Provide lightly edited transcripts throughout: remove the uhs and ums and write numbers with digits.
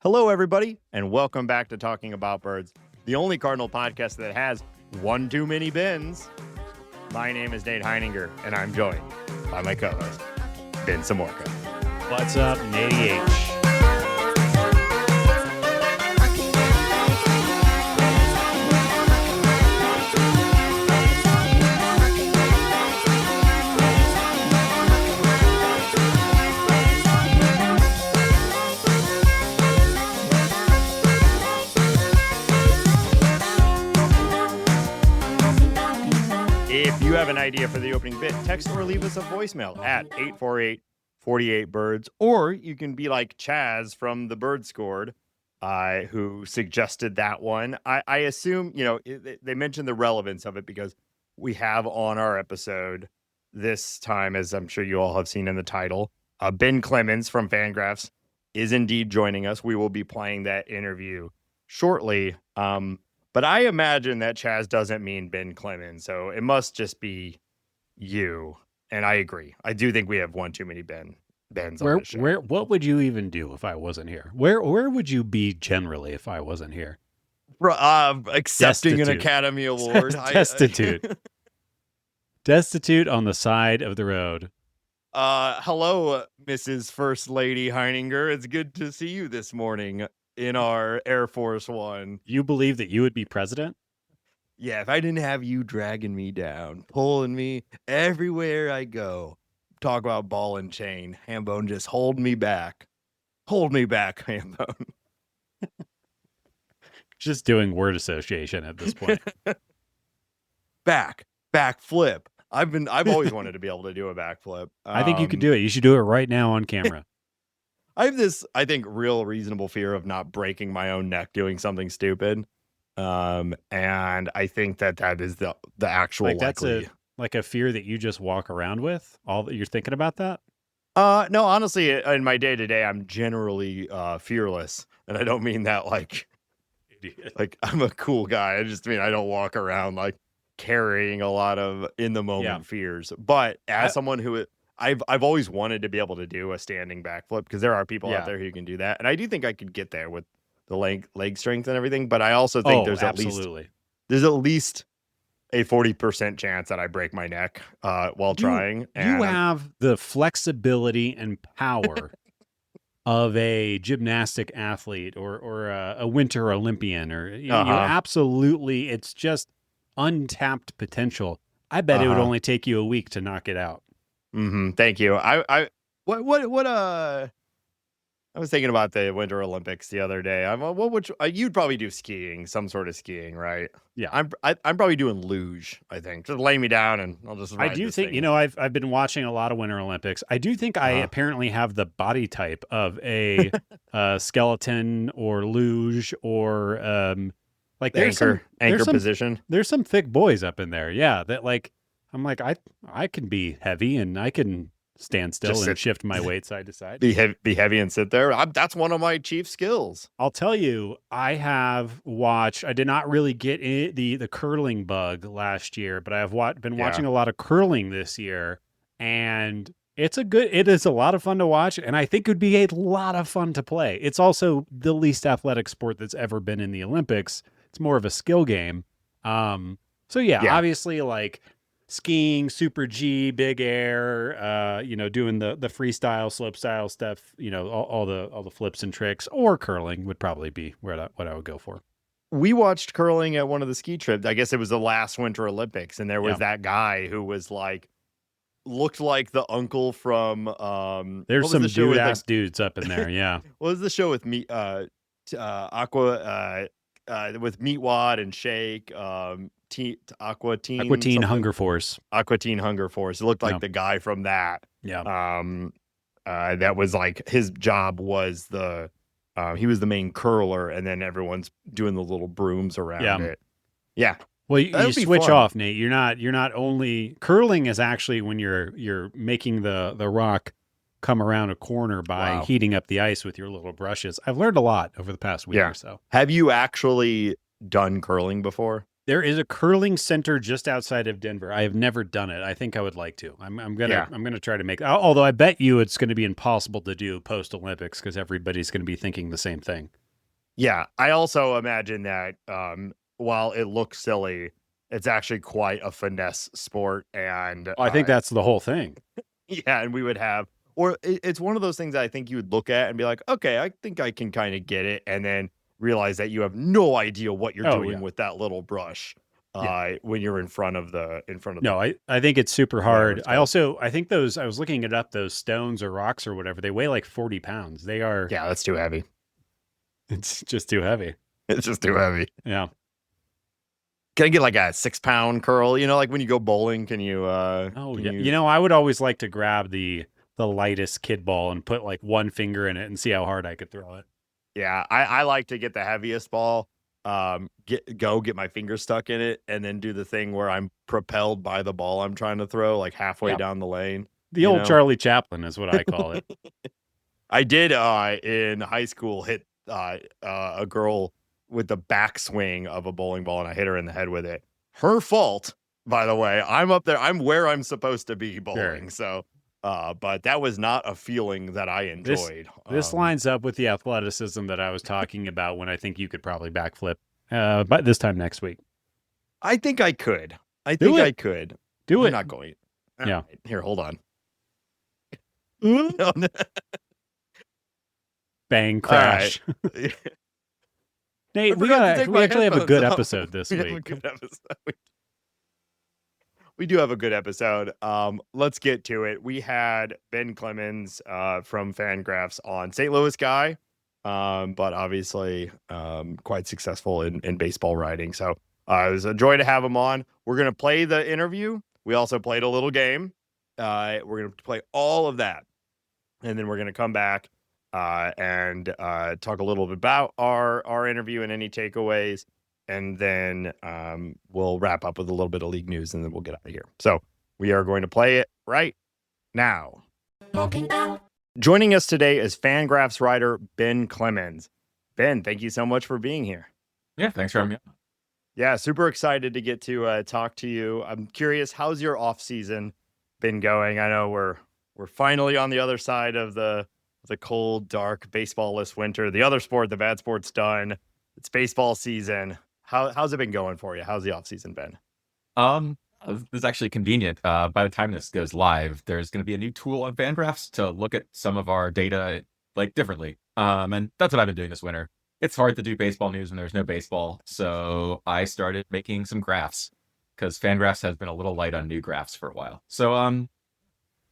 Hello, everybody, and welcome back to Talking About Birds, the only Cardinal podcast that has one too many bins. My name is Nate Heininger, and I'm joined by my co-host, Ben Samorka. What's up, Nate H? If you have an idea for the opening bit, text or leave us a voicemail at 848-48-BIRDS, or you can be like Chaz from the Bird Scored, who suggested that one. I assume, they mentioned the relevance of it because we have on our episode this time, as I'm sure you all have seen in the title, Ben Clemens from FanGraphs is indeed joining us. We will be playing that interview shortly. But I imagine that Chaz doesn't mean Ben Clemens, so it must just be you. And I agree. I do think we have one too many Bens on the show. What would you even do if I wasn't here? Where would you be generally if I wasn't here? Accepting an Academy Award. Destitute. Destitute on the side of the road. Hello, Mrs. First Lady Heininger. It's good to see you this morning in our Air Force One. You believe that you would be president? Yeah, if I didn't have you dragging me down, pulling me everywhere I go, talk about ball and chain, Hambone, just hold me back. Hold me back, Hambone. Just doing word association at this point. back flip. I've always wanted to be able to do a backflip. I think you could do it. You should do it right now on camera. I have this, I think, real reasonable fear of not breaking my own neck doing something stupid. And I think that is the actual likely. That's a fear that you just walk around with? All that you're thinking about that? No, honestly, in my day-to-day, I'm generally fearless. And I don't mean that like I'm a cool guy. I just mean I don't walk around like carrying a lot of in-the-moment fears. But as someone who... I've always wanted to be able to do a standing backflip because there are people out there who can do that. And I do think I could get there with the leg strength and everything. But I also think there's at least a 40% chance that I break my neck while trying. And you have the flexibility and power of a gymnastic athlete or a Winter Olympian or you absolutely, it's just untapped potential. I bet it would only take you a week to knock it out. Thank you. I was thinking about the Winter Olympics the other day. You'd probably do skiing, some sort of skiing, right? Yeah. I'm probably doing luge. I think just lay me down and I'll just. I do think thing. I've been watching a lot of Winter Olympics. I do think I apparently have the body type of a skeleton or luge or there's anchor position. There's some thick boys up in there. Yeah, that I'm like, I can be heavy and I can stand still and shift my weight side to side. Be heavy and sit there. That's one of my chief skills. I'll tell you, I have watched. I did not really get the curling bug last year, but I have been watching a lot of curling this year, and it is a lot of fun to watch, and I think it would be a lot of fun to play. It's also the least athletic sport that's ever been in the Olympics. It's more of a skill game. Obviously skiing, super G, big air, doing the freestyle, slope style stuff, all the flips and tricks, or curling would probably be what I would go for. We watched curling at one of the ski trips. I guess it was the last Winter Olympics, and there was that guy who was looked like the uncle from. There's some dude-ass dudes up in there. Yeah. What was the show with me? Aqua with Meatwad and Shake. Aqua Teen Hunger Force. Aqua Teen Hunger Force. It looked like the guy from that. Yeah. That was his job was he was the main curler, and then everyone's doing the little brooms around it. Yeah. Well, you switch off, Nate. You're not only curling is actually when you're making the rock come around a corner by heating up the ice with your little brushes. I've learned a lot over the past week or so. Have you actually done curling before? There is a curling center just outside of Denver. I have never done it. I think I would like to. I'm gonna try to make. Although I bet you it's going to be impossible to do post Olympics because everybody's going to be thinking the same thing. Yeah, I also imagine that while it looks silly, it's actually quite a finesse sport, and I think that's the whole thing. Yeah, and we would have, or it's one of those things that I think you would look at and be like, okay, I think I can kind of get it, and then realize that you have no idea what you're doing with that little brush when you're in front of the. No, I think it's super hard. I think I was looking it up, those stones or rocks or whatever, they weigh like 40 pounds. They are. Yeah, that's too heavy. It's just too heavy. It's just too heavy. Yeah. Can I get like a 6-pound curl? You know, like when you go bowling, can you? You know, I would always like to grab the lightest kid ball and put like one finger in it and see how hard I could throw it. Yeah, I like to get the heaviest ball, get my finger stuck in it, and then do the thing where I'm propelled by the ball I'm trying to throw, like halfway down the lane. The old Charlie Chaplin is what I call it. I did in high school hit a girl with the backswing of a bowling ball, and I hit her in the head with it. Her fault, by the way. I'm up there. I'm where I'm supposed to be bowling. Sure. So, but that was not a feeling that I enjoyed. This lines up with the athleticism that I was talking about when I think you could probably backflip by this time next week. I think I could. I could. Do it. I'm not going. Yeah. Right. Here, hold on. Bang, crash. Right. Nate, we actually have a good episode this week. We do have a good episode. Let's get to it. We had Ben Clemens from FanGraphs on St. Louis guy, but obviously quite successful in baseball writing. So it was a joy to have him on. We're going to play the interview. We also played a little game. We're going to play all of that. And then we're going to come back and talk a little bit about our interview and any takeaways. And then we'll wrap up with a little bit of league news, and then we'll get out of here. So we are going to play it right now. Joining us today is FanGraphs writer Ben Clemens. Ben, thank you so much for being here. Yeah, thanks for having me on. Yeah, super excited to get to talk to you. I'm curious, how's your off season been going? I know we're finally on the other side of the cold, dark, baseball-less winter. The other sport, the bad sport's done. It's baseball season. How's it been going for you? How's the off season been? This is actually convenient. By the time this goes live, there's going to be a new tool on FanGraphs to look at some of our data like differently. And that's what I've been doing this winter. It's hard to do baseball news when there's no baseball, so I started making some graphs because FanGraphs has been a little light on new graphs for a while. So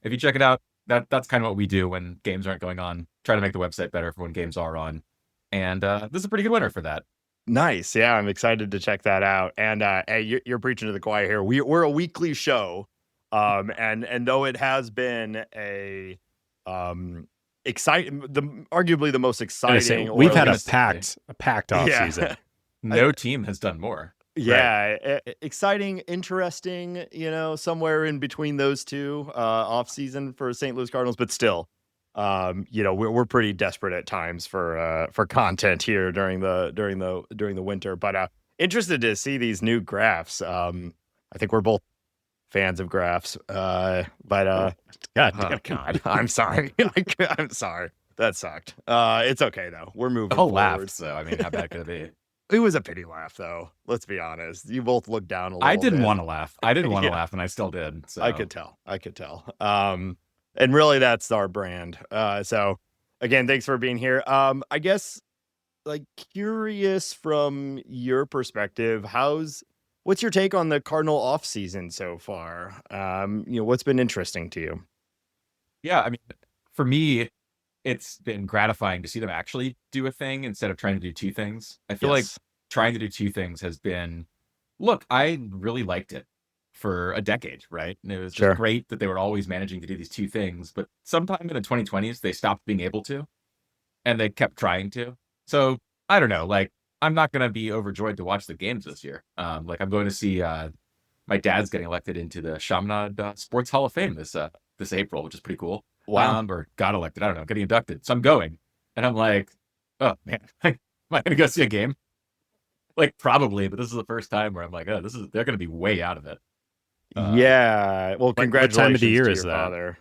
if you check it out, that's kind of what we do when games aren't going on. Try to make the website better for when games are on. And this is a pretty good winter for that. Nice. Yeah, I'm excited to check that out. And hey, you're preaching to the choir here. We're a weekly show. And though it has been a arguably the most exciting. We've had a packed off season. No team has done more. Yeah, right. Exciting, interesting, somewhere in between those two off season for St. Louis Cardinals, but still, we're pretty desperate at times for content here during the winter. But interested to see these new graphs. I think we're both fans of graphs. God, I'm sorry. I'm sorry. That sucked. It's okay though. We're moving forward. Laugh. So I mean, how bad could it be? It was a pity laugh, though. Let's be honest. You both looked down a little I didn't bit. want to laugh. I didn't want to laugh, and I still did. So. I could tell. And really, that's our brand. So, again, thanks for being here. I guess, curious from your perspective, what's your take on the Cardinal off season so far? What's been interesting to you? Yeah, I mean, for me, it's been gratifying to see them actually do a thing instead of trying to do two things. I feel like trying to do two things has been, look, I really liked it for a decade, right? And it was just great that they were always managing to do these two things. But sometime in the 2020s, they stopped being able to, and they kept trying to. So I don't know, I'm not going to be overjoyed to watch the games this year. I'm going to see my dad's getting elected into the Chaminade Sports Hall of Fame this April, which is pretty cool. Wow. Or got elected. I don't know, getting inducted. So I'm going. And I'm like, oh, man, am I going to go see a game? like probably, but this is the first time where I'm like, oh, they're going to be way out of it. Yeah. Well, congratulations what time of the year to is your that? father.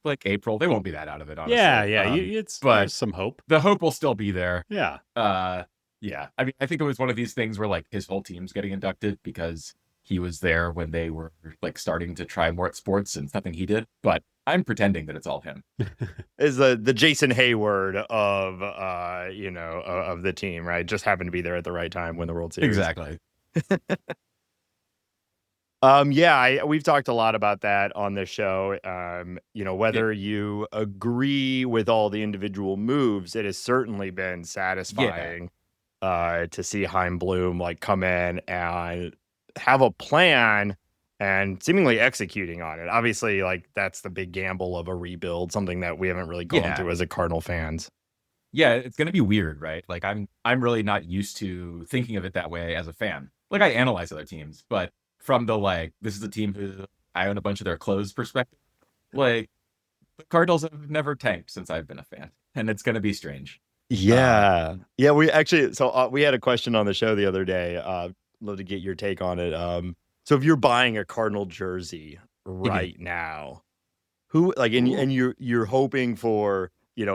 Like April, they won't be that out of it, honestly. Yeah. But there's some hope. The hope will still be there. Yeah. Yeah. I mean, I think it was one of these things where like his whole team's getting inducted because he was there when they were like starting to try more at sports, and it's nothing he did. But I'm pretending that it's all him. Is the Jason Hayward of of the team, right? Just happened to be there at the right time when the World Series. Exactly. We've talked a lot about that on this show. Whether you agree with all the individual moves, it has certainly been satisfying to see Chaim Bloom like come in and have a plan and seemingly executing on it. Obviously, like that's the big gamble of a rebuild, something that we haven't really gone through as a Cardinal fans. Yeah, it's gonna be weird, right? Like I'm really not used to thinking of it that way as a fan. Like I analyze other teams, but from the like, this is a team who I own a bunch of their clothes perspective. Like the Cardinals have never tanked since I've been a fan, and it's gonna be strange. Yeah. We actually, we had a question on the show the other day. Love to get your take on it. So if you're buying a Cardinal jersey right now, who like, and you're hoping for,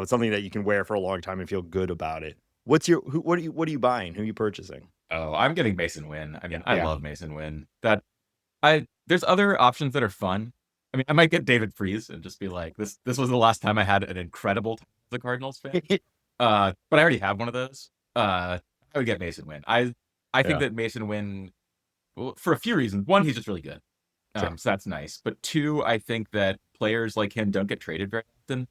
something that you can wear for a long time and feel good about it. What are you buying? Who are you purchasing? Oh, I'm getting Mason Wynn. I mean, I love Mason Wynn. There's other options that are fun. I mean, I might get David Freese and just be like, this was the last time I had an incredible time as a Cardinals fan. But I already have one of those. I would get Mason Wynn. I think that Mason Wynn, well, for a few reasons. One, he's just really good. So that's nice. But two, I think that players like him don't get traded very often.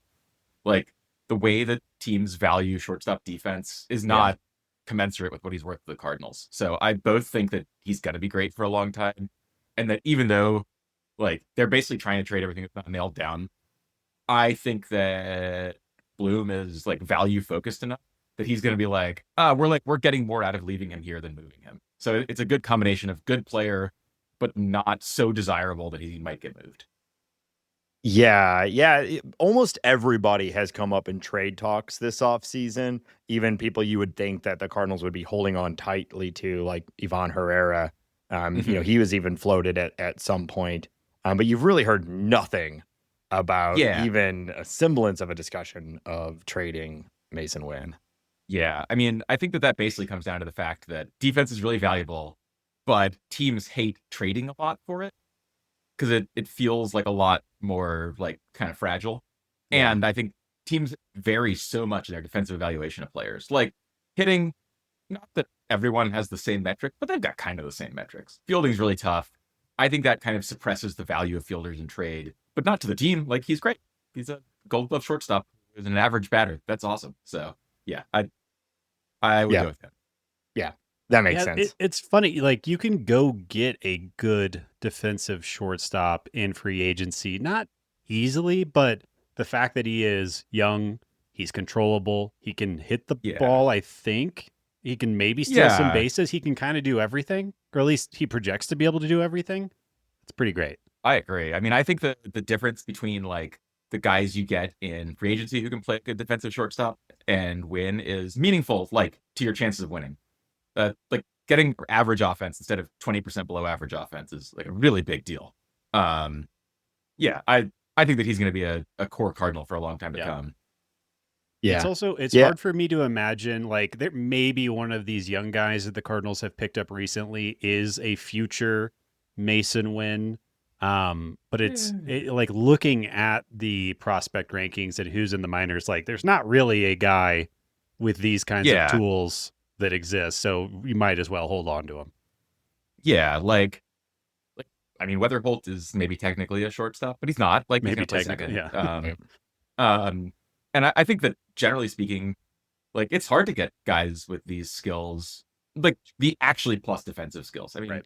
Like the way that teams value shortstop defense is not commensurate with what he's worth to the Cardinals. So I both think that he's going to be great for a long time. And that even though like they're basically trying to trade everything that's not nailed down, I think that Bloom is like value focused enough that he's going to be like, we're getting more out of leaving him here than moving him. So it's a good combination of good player, but not so desirable that he might get moved. Yeah. Almost everybody has come up in trade talks this offseason. Even people you would think that the Cardinals would be holding on tightly to, like Ivan Herrera. He was even floated at some point. But you've really heard nothing about even a semblance of a discussion of trading Mason Wynn. Yeah, I mean, I think that basically comes down to the fact that defense is really valuable, but teams hate trading a lot for it because it feels like a lot more like kind of fragile. Yeah. And I think teams vary so much in their defensive evaluation of players. Like hitting, not that everyone has the same metric, but they've got kind of the same metrics. Fielding's really tough. I think that kind of suppresses the value of fielders in trade, but not to the team. Like he's great. He's a Gold Glove shortstop. He's an average batter. That's awesome. So yeah, I would go with him. Yeah, that makes sense. It's funny. Like you can go get a good defensive shortstop in free agency, not easily, but the fact that he is young, he's controllable, he can hit the ball. I think he can maybe steal some bases. He can kind of do everything, or at least he projects to be able to do everything. It's pretty great. I agree. I mean, I think the difference between like the guys you get in free agency who can play a good defensive shortstop and win is meaningful, like to your chances of winning. Like getting average offense instead of 20% below average offense is like a really big deal. I think that he's going to be a core Cardinal for a long time to come. Yeah. It's hard for me to imagine like there maybe one of these young guys that the Cardinals have picked up recently is a future Mason Wynn. But it's like looking at the prospect rankings and who's in the minors, like there's not really a guy with these kinds of tools that exist. So you might as well hold on to him. Yeah. Like, I mean, Weatherholt is maybe technically a shortstop, but he's not. Like maybe technically. Yeah. And I think that generally speaking, like it's hard to get guys with these skills, like the actually plus defensive skills. I mean,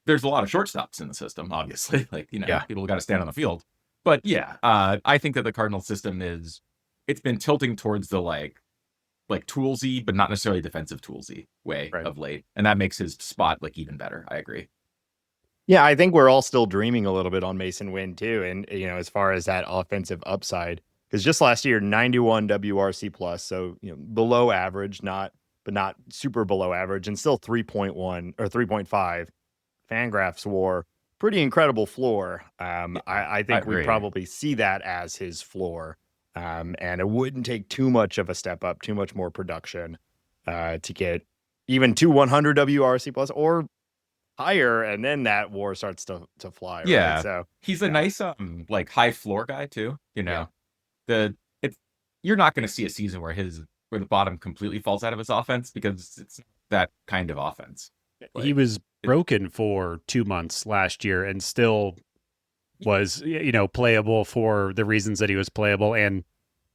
there's a lot of shortstops in the system, obviously. Like, people got to stand on the field. But I think that the Cardinal system it's been tilting towards the like toolsy, but not necessarily defensive toolsy way of late. And that makes his spot like even better. I agree. Yeah, I think we're all still dreaming a little bit on Mason Wynn too. And, as far as that offensive upside, because just last year, 91 WRC plus. So, below average, not but not super below average, and still 3.1 or 3.5. FanGraphs WAR, pretty incredible floor. I think we probably see that as his floor. And it wouldn't take too much of a step up, too much more production to get even to 100 WRC plus or higher, and then that WAR starts to fly. Yeah, right? So he's a nice like high floor guy too. You know, you're not going to see a season where the bottom completely falls out of his offense, because it's that kind of offense. Like, he was broken for 2 months last year and still was, playable for the reasons that he was playable. And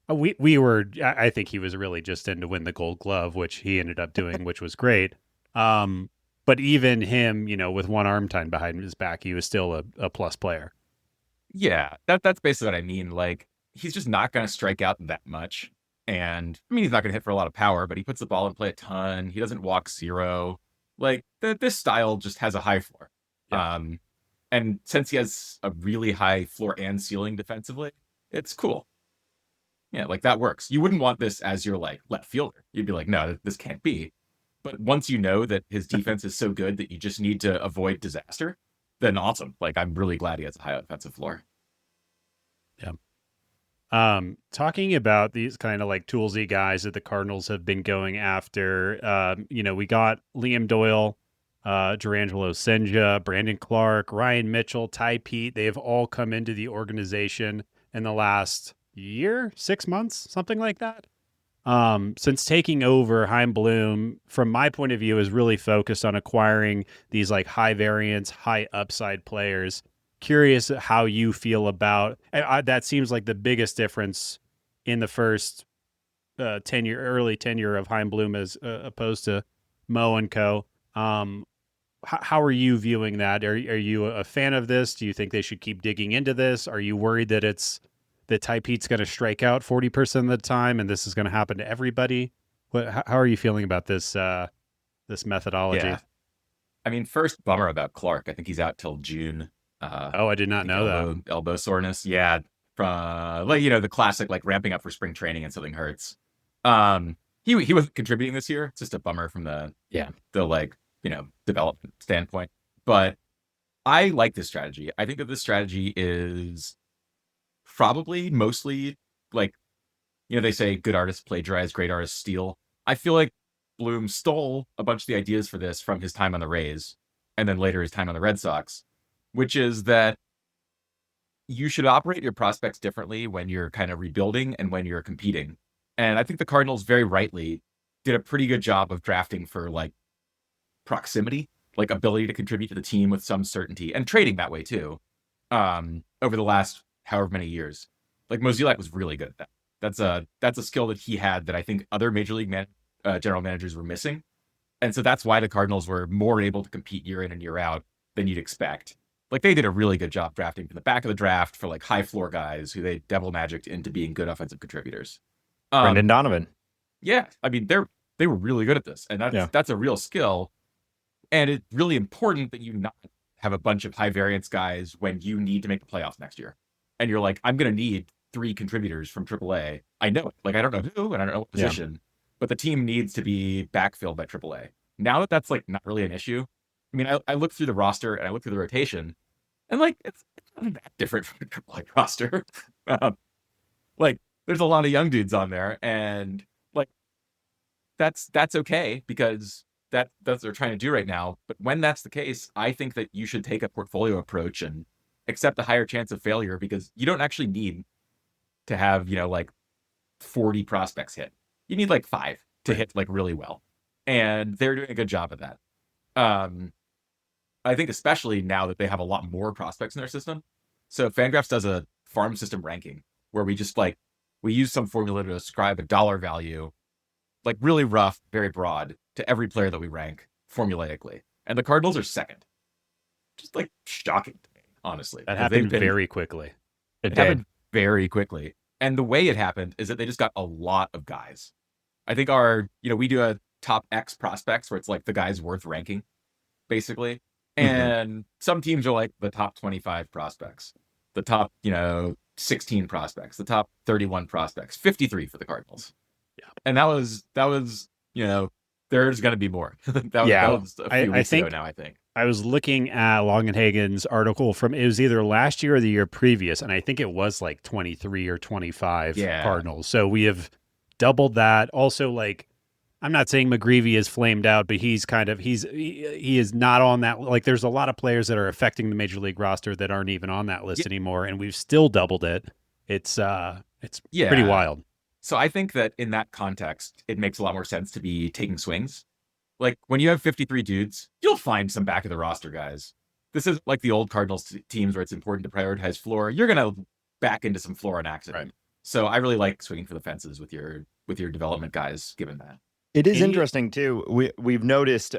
I think he was really just in to win the Gold Glove, which he ended up doing, which was great. But even him, with one arm tied behind his back, he was still a plus player. Yeah, that's basically what I mean. Like, he's just not going to strike out that much. And I mean, he's not going to hit for a lot of power, but he puts the ball in play a ton. He doesn't walk zero. Like, this style just has a high floor. Yeah. And since he has a really high floor and ceiling defensively, it's cool. Yeah, like that works. You wouldn't want this as your like left fielder. You'd be like, no, this can't be. But once you know that his defense is so good that you just need to avoid disaster, then awesome. Like, I'm really glad he has a high offensive floor. Yeah. Talking about these kind of like toolsy guys that the Cardinals have been going after, we got Liam Doyle, Jurrangelo Cijntje, Brandon Clark, Ryan Mitchell, Ty Pete. They have all come into the organization in the last year, 6 months, something like that. Since taking over, Chaim Bloom, from my point of view, is really focused on acquiring these like high variance, high upside players. Curious how you feel about that. Seems like the biggest difference in the first early tenure of Chaim Bloom as opposed to Mo and Co. How are you viewing that? Are you a fan of this? Do you think they should keep digging into this? Are you worried that Ty Pete's going to strike out 40% of the time and this is going to happen to everybody? How are you feeling about this methodology? Yeah. I mean, first, bummer about Clark. I think he's out till June. I did not know that. Elbow soreness. Yeah. From the classic, like ramping up for spring training and something hurts. He wasn't contributing this year. It's just a bummer from the development standpoint. But I like this strategy. I think that this strategy is probably mostly like, they say good artists plagiarize, great artists steal. I feel like Bloom stole a bunch of the ideas for this from his time on the Rays and then later his time on the Red Sox, which is that you should operate your prospects differently when you're kind of rebuilding and when you're competing. And I think the Cardinals very rightly did a pretty good job of drafting for like proximity, like ability to contribute to the team with some certainty, and trading that way too, over the last however many years. Like Mozeliak was really good at that. That's a skill that he had that I think other major league general managers were missing. And so that's why the Cardinals were more able to compete year in and year out than you'd expect. Like, they did a really good job drafting from the back of the draft for like high floor guys who they devil magicked into being good offensive contributors. Brendan Donovan. Yeah. I mean, they were really good at this, and that's a real skill. And it's really important that you not have a bunch of high variance guys when you need to make the playoffs next year. And you're like, I'm going to need 3 contributors from AAA. I know it. Like, I don't know who, and I don't know what position, but the team needs to be backfilled by AAA. Now that that's like not really an issue. I mean, I look through the roster and I look through the rotation, and like, it's not that different from a AAA roster. Like, there's a lot of young dudes on there, and like, that's okay, because that's what they're trying to do right now. But when that's the case, I think that you should take a portfolio approach and accept a higher chance of failure, because you don't actually need to have, like 40 prospects hit. You need like 5 to hit like really well. And they're doing a good job of that. I think especially now that they have a lot more prospects in their system. So FanGraphs does a farm system ranking where we just we use some formula to ascribe a dollar value, like really rough, very broad, to every player that we rank formulaically. And the Cardinals are second. Just like shocking to me, honestly. That happened very quickly. It happened very quickly. And the way it happened is that they just got a lot of guys. I think we do a top X prospects where it's like the guys worth ranking, basically. And some teams are like the top 25 prospects, the top, 16 prospects, the top 31 prospects, 53 for the Cardinals. Yeah. And that was, there's going to be more. that was a few weeks ago now, I think. I was looking at Longenhagen's article from, it was either last year or the year previous, and I think it was like 23 or 25 Cardinals. So we have doubled that. Also, like, I'm not saying McGreevy is flamed out, but he's kind of, he is not on that. Like, there's a lot of players that are affecting the major league roster that aren't even on that list anymore, and we've still doubled it. It's pretty wild. So I think that in that context, it makes a lot more sense to be taking swings. Like, when you have 53 dudes, you'll find some back of the roster guys. This is like the old Cardinals teams where it's important to prioritize floor. You're going to back into some floor on accident. Right. So I really like swinging for the fences with your development guys, given that. It is interesting, too. We've noticed,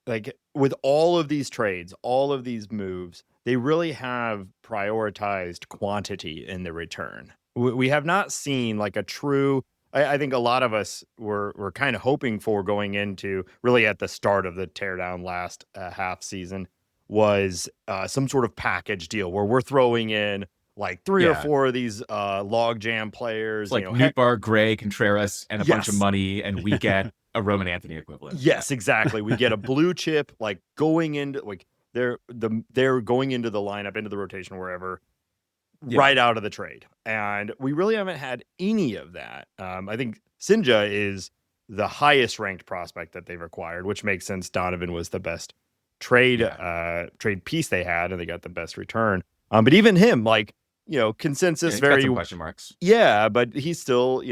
like, with all of these trades, all of these moves, they really have prioritized quantity in the return. We have not seen, like, a true... I think a lot of us were kind of hoping for going into really at the start of the teardown last half season was some sort of package deal where we're throwing in like 3 or 4 of these logjam players, like Nootbaar, Gray, Contreras, and a bunch of money, and we get a Roman Anthony equivalent. Yes, exactly. We get a blue chip, like going into like they're going into the lineup, into the rotation, wherever. Right out of the trade. And we really haven't had any of that. I think Cijntje is the highest ranked prospect that they've acquired, which makes sense. Donovan was the best trade piece they had, and they got the best return. But even him, like, consensus he's very got some question marks. Yeah, but he's still,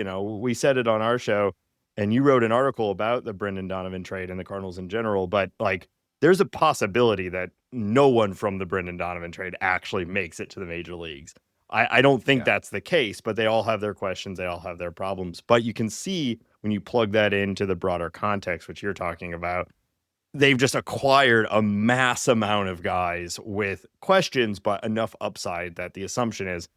we said it on our show, and you wrote an article about the Brendan Donovan trade and the Cardinals in general, but like there's a possibility that no one from the Brendan Donovan trade actually makes it to the major leagues. I don't think that's the case, but they all have their questions. They all have their problems. But you can see when you plug that into the broader context, which you're talking about, they've just acquired a mass amount of guys with questions, but enough upside that the assumption is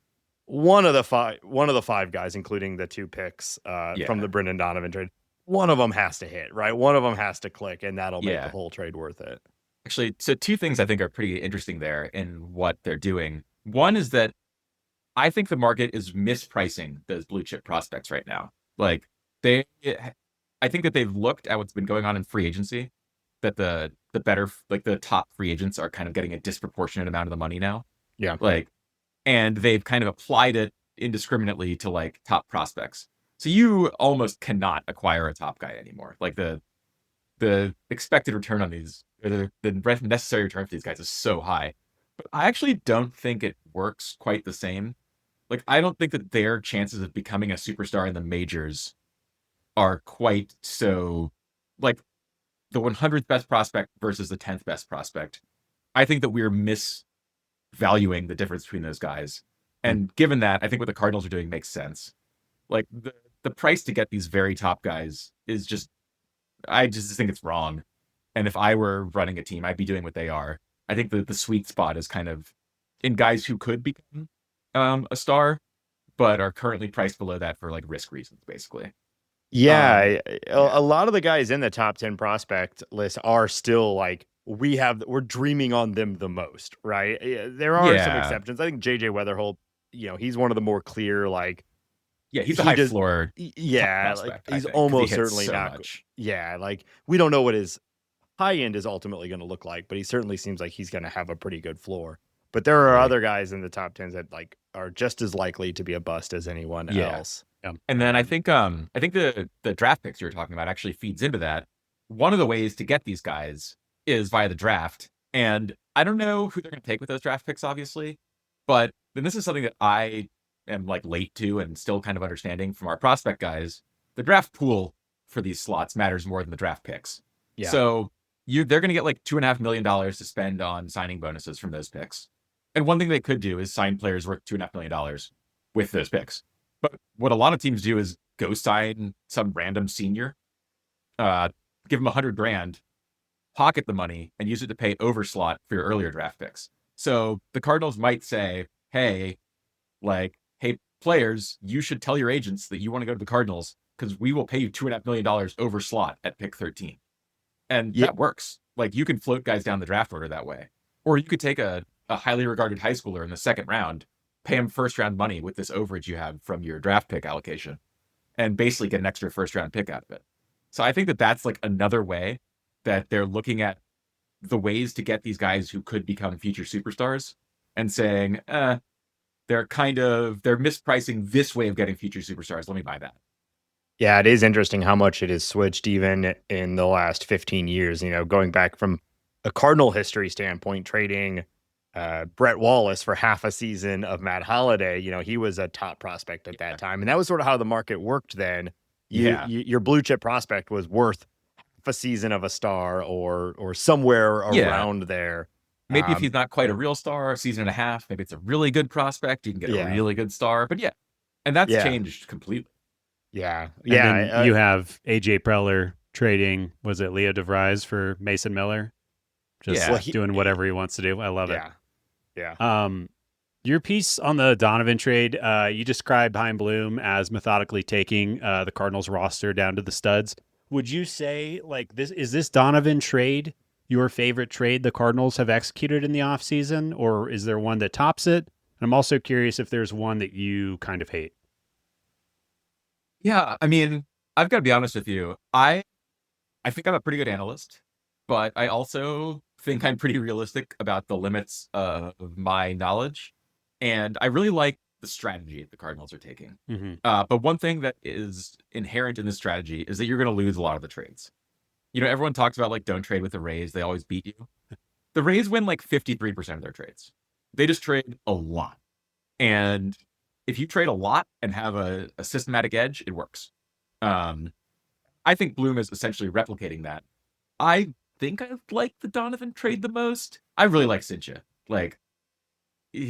one of the five guys, including the 2 picks from the Brendan Donovan trade, one of them has to hit, right? One of them has to click, and that'll make the whole trade worth it. Actually, so 2 things I think are pretty interesting there in what they're doing. One is that I think the market is mispricing those blue chip prospects right now. Like I think that they've looked at what's been going on in free agency, that the better, like the top free agents are kind of getting a disproportionate amount of the money now. Yeah. Like, and they've kind of applied it indiscriminately to like top prospects. So you almost cannot acquire a top guy anymore. Like the expected return on these, or the necessary return for these guys is so high. But I actually don't think it works quite the same. Like, I don't think that their chances of becoming a superstar in the majors are quite so, like, the 100th best prospect versus the 10th best prospect. I think that we're misvaluing the difference between those guys. And given that, I think what the Cardinals are doing makes sense. Like, the price to get these very top guys is just, I just think it's wrong. And if I were running a team, I'd be doing what they are. I think the sweet spot is kind of in guys who could become a star, but are currently priced below that for like risk reasons, basically. Yeah, a lot of the guys in the top 10 prospect list are still like, we're dreaming on them the most, right? There are some exceptions. I think JJ Weatherholt, he's one of the more clear, like, he's a high floor. Yeah, like he's almost certainly not. Much. Yeah, like we don't know what his high end is ultimately going to look like, but he certainly seems like he's going to have a pretty good floor. But there are other guys in the top 10s that like are just as likely to be a bust as anyone else. Yeah. And then I think the draft picks you were talking about actually feeds into that. One of the ways to get these guys is via the draft. And I don't know who they're going to take with those draft picks, obviously. But then this is something that I am like late to and still kind of understanding from our prospect guys. The draft pool for these slots matters more than the draft picks. Yeah. So they're going to get like $2.5 million to spend on signing bonuses from those picks. And one thing they could do is sign players worth $2.5 million with those picks. But what a lot of teams do is go sign some random senior, give them $100,000, pocket the money, and use it to pay overslot for your earlier draft picks. So the Cardinals might say, hey, players, you should tell your agents that you want to go to the Cardinals because we will pay you $2.5 million overslot at pick 13. And that works. Like, you can float guys down the draft order that way. Or you could take a highly regarded high schooler in the second round, pay him first round money with this overage you have from your draft pick allocation, and basically get an extra first round pick out of it. So I think that that's like another way that they're looking at the ways to get these guys who could become future superstars and saying, they're mispricing this way of getting future superstars. Let me buy that. Yeah, it is interesting how much it has switched even in the last 15 years, going back from a Cardinal history standpoint, trading Brett Wallace for half a season of Matt Holliday. He was a top prospect at that time. And that was sort of how the market worked then. Your blue chip prospect was worth half a season of a star or somewhere around there. Maybe if he's not quite a real star, a season and a half, maybe it's a really good prospect. You can get a really good star. But and that's changed completely. Yeah. And then you have AJ Preller trading, was it Leo DeVries for Mason Miller? Just doing whatever he wants to do. I love it. Yeah. Your piece on the Donovan trade, you described Chaim Bloom as methodically taking the Cardinals roster down to the studs. Would you say is this Donovan trade your favorite trade the Cardinals have executed in the offseason, or is there one that tops it? And I'm also curious if there's one that you kind of hate. Yeah, I mean, I've got to be honest with you. I think I'm a pretty good analyst, but I also think I'm pretty realistic about the limits of my knowledge. And I really like the strategy the Cardinals are taking. Mm-hmm. But one thing that is inherent in this strategy is that you're going to lose a lot of the trades. Everyone talks about don't trade with the Rays. They always beat you. The Rays win 53% of their trades. They just trade a lot. And if you trade a lot and have a systematic edge, it works. I think Bloom is essentially replicating that. I think I like the Donovan trade the most. I really like Cijntje.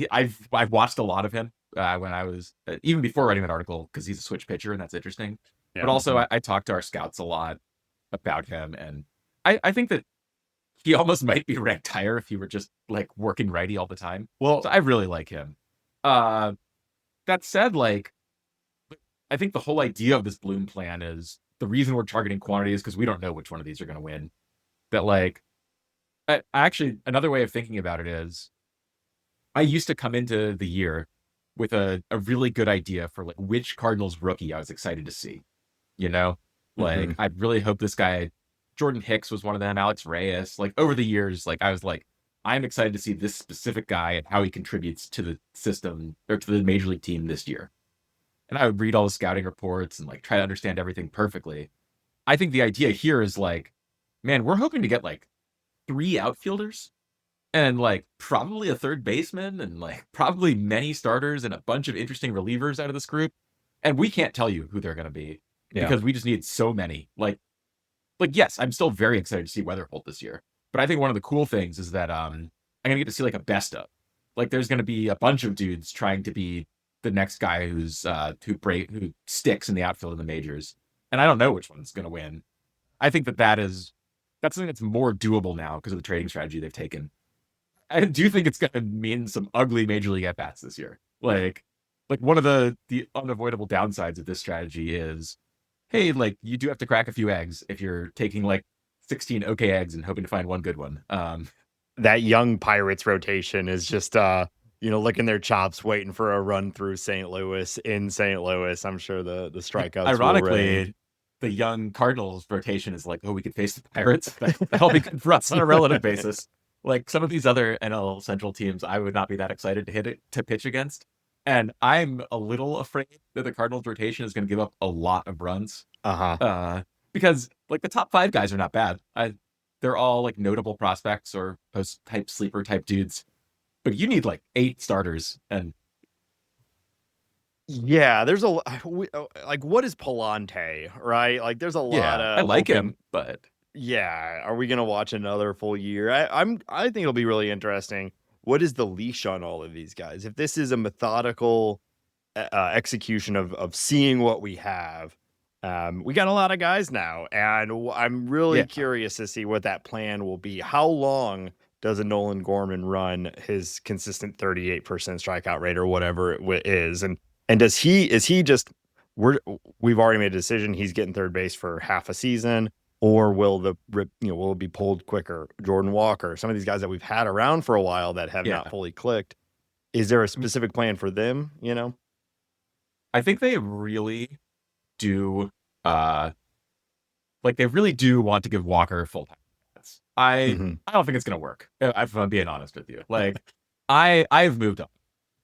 I've watched a lot of him when I was even before writing that article because he's a switch pitcher and that's interesting. Yeah. But also I talked to our scouts a lot about him, and I think that he almost might be ranked higher if he were just working righty all the time. Well, so I really like him. That said, I think the whole idea of this Bloom plan is the reason we're targeting quantity is because we don't know which one of these are going to win. That actually another way of thinking about it is I used to come into the year with a really good idea for which Cardinals rookie I was excited to see. I really hope this guy, Jordan Hicks was one of them, Alex Reyes. Over the years, I was I'm excited to see this specific guy and how he contributes to the system or to the major league team this year. And I would read all the scouting reports and try to understand everything perfectly. I think the idea here is man, we're hoping to get 3 outfielders and probably a third baseman and probably many starters and a bunch of interesting relievers out of this group. And we can't tell you who they're going to be because we just need so many. Yes, I'm still very excited to see Weatherholt this year. But I think one of the cool things is that I'm going to get to see a best of. There's going to be a bunch of dudes trying to be the next guy who sticks in the outfield in the majors. And I don't know which one's going to win. I think that's something that's more doable now because of the trading strategy they've taken. I do think it's going to mean some ugly major league at-bats this year. One of the unavoidable downsides of this strategy is, hey, you do have to crack a few eggs if you're taking 16 okay eggs and hoping to find one good one. That young Pirates rotation is just licking their chops, waiting for a run through St. Louis in St. Louis. I'm sure the strikeouts. Ironically, the young Cardinals rotation is we could face the Pirates. That'll be good for us on a relative basis. Some of these other NL Central teams, I would not be that excited to pitch against. And I'm a little afraid that the Cardinals rotation is going to give up a lot of runs. Because the top 5 guys are not bad. They're all notable prospects or post type sleeper type dudes. But you need 8 starters, and there's what is Palante, right? There's a lot of I like him, but are we gonna watch another full year? I think it'll be really interesting. What is the leash on all of these guys? If this is a methodical execution of seeing what we have, we got a lot of guys now, and I'm really curious to see what that plan will be. How long does a Nolan Gorman run his consistent 38% strikeout rate or whatever it is? And is he just we've already made a decision he's getting third base for half a season, or will it be pulled quicker? Jordan Walker, some of these guys that we've had around for a while that have not fully clicked. Is there a specific plan for them? I think they really do Like they really do want to give Walker full time. I don't think it's gonna work. If I'm being honest with you, like I've moved on,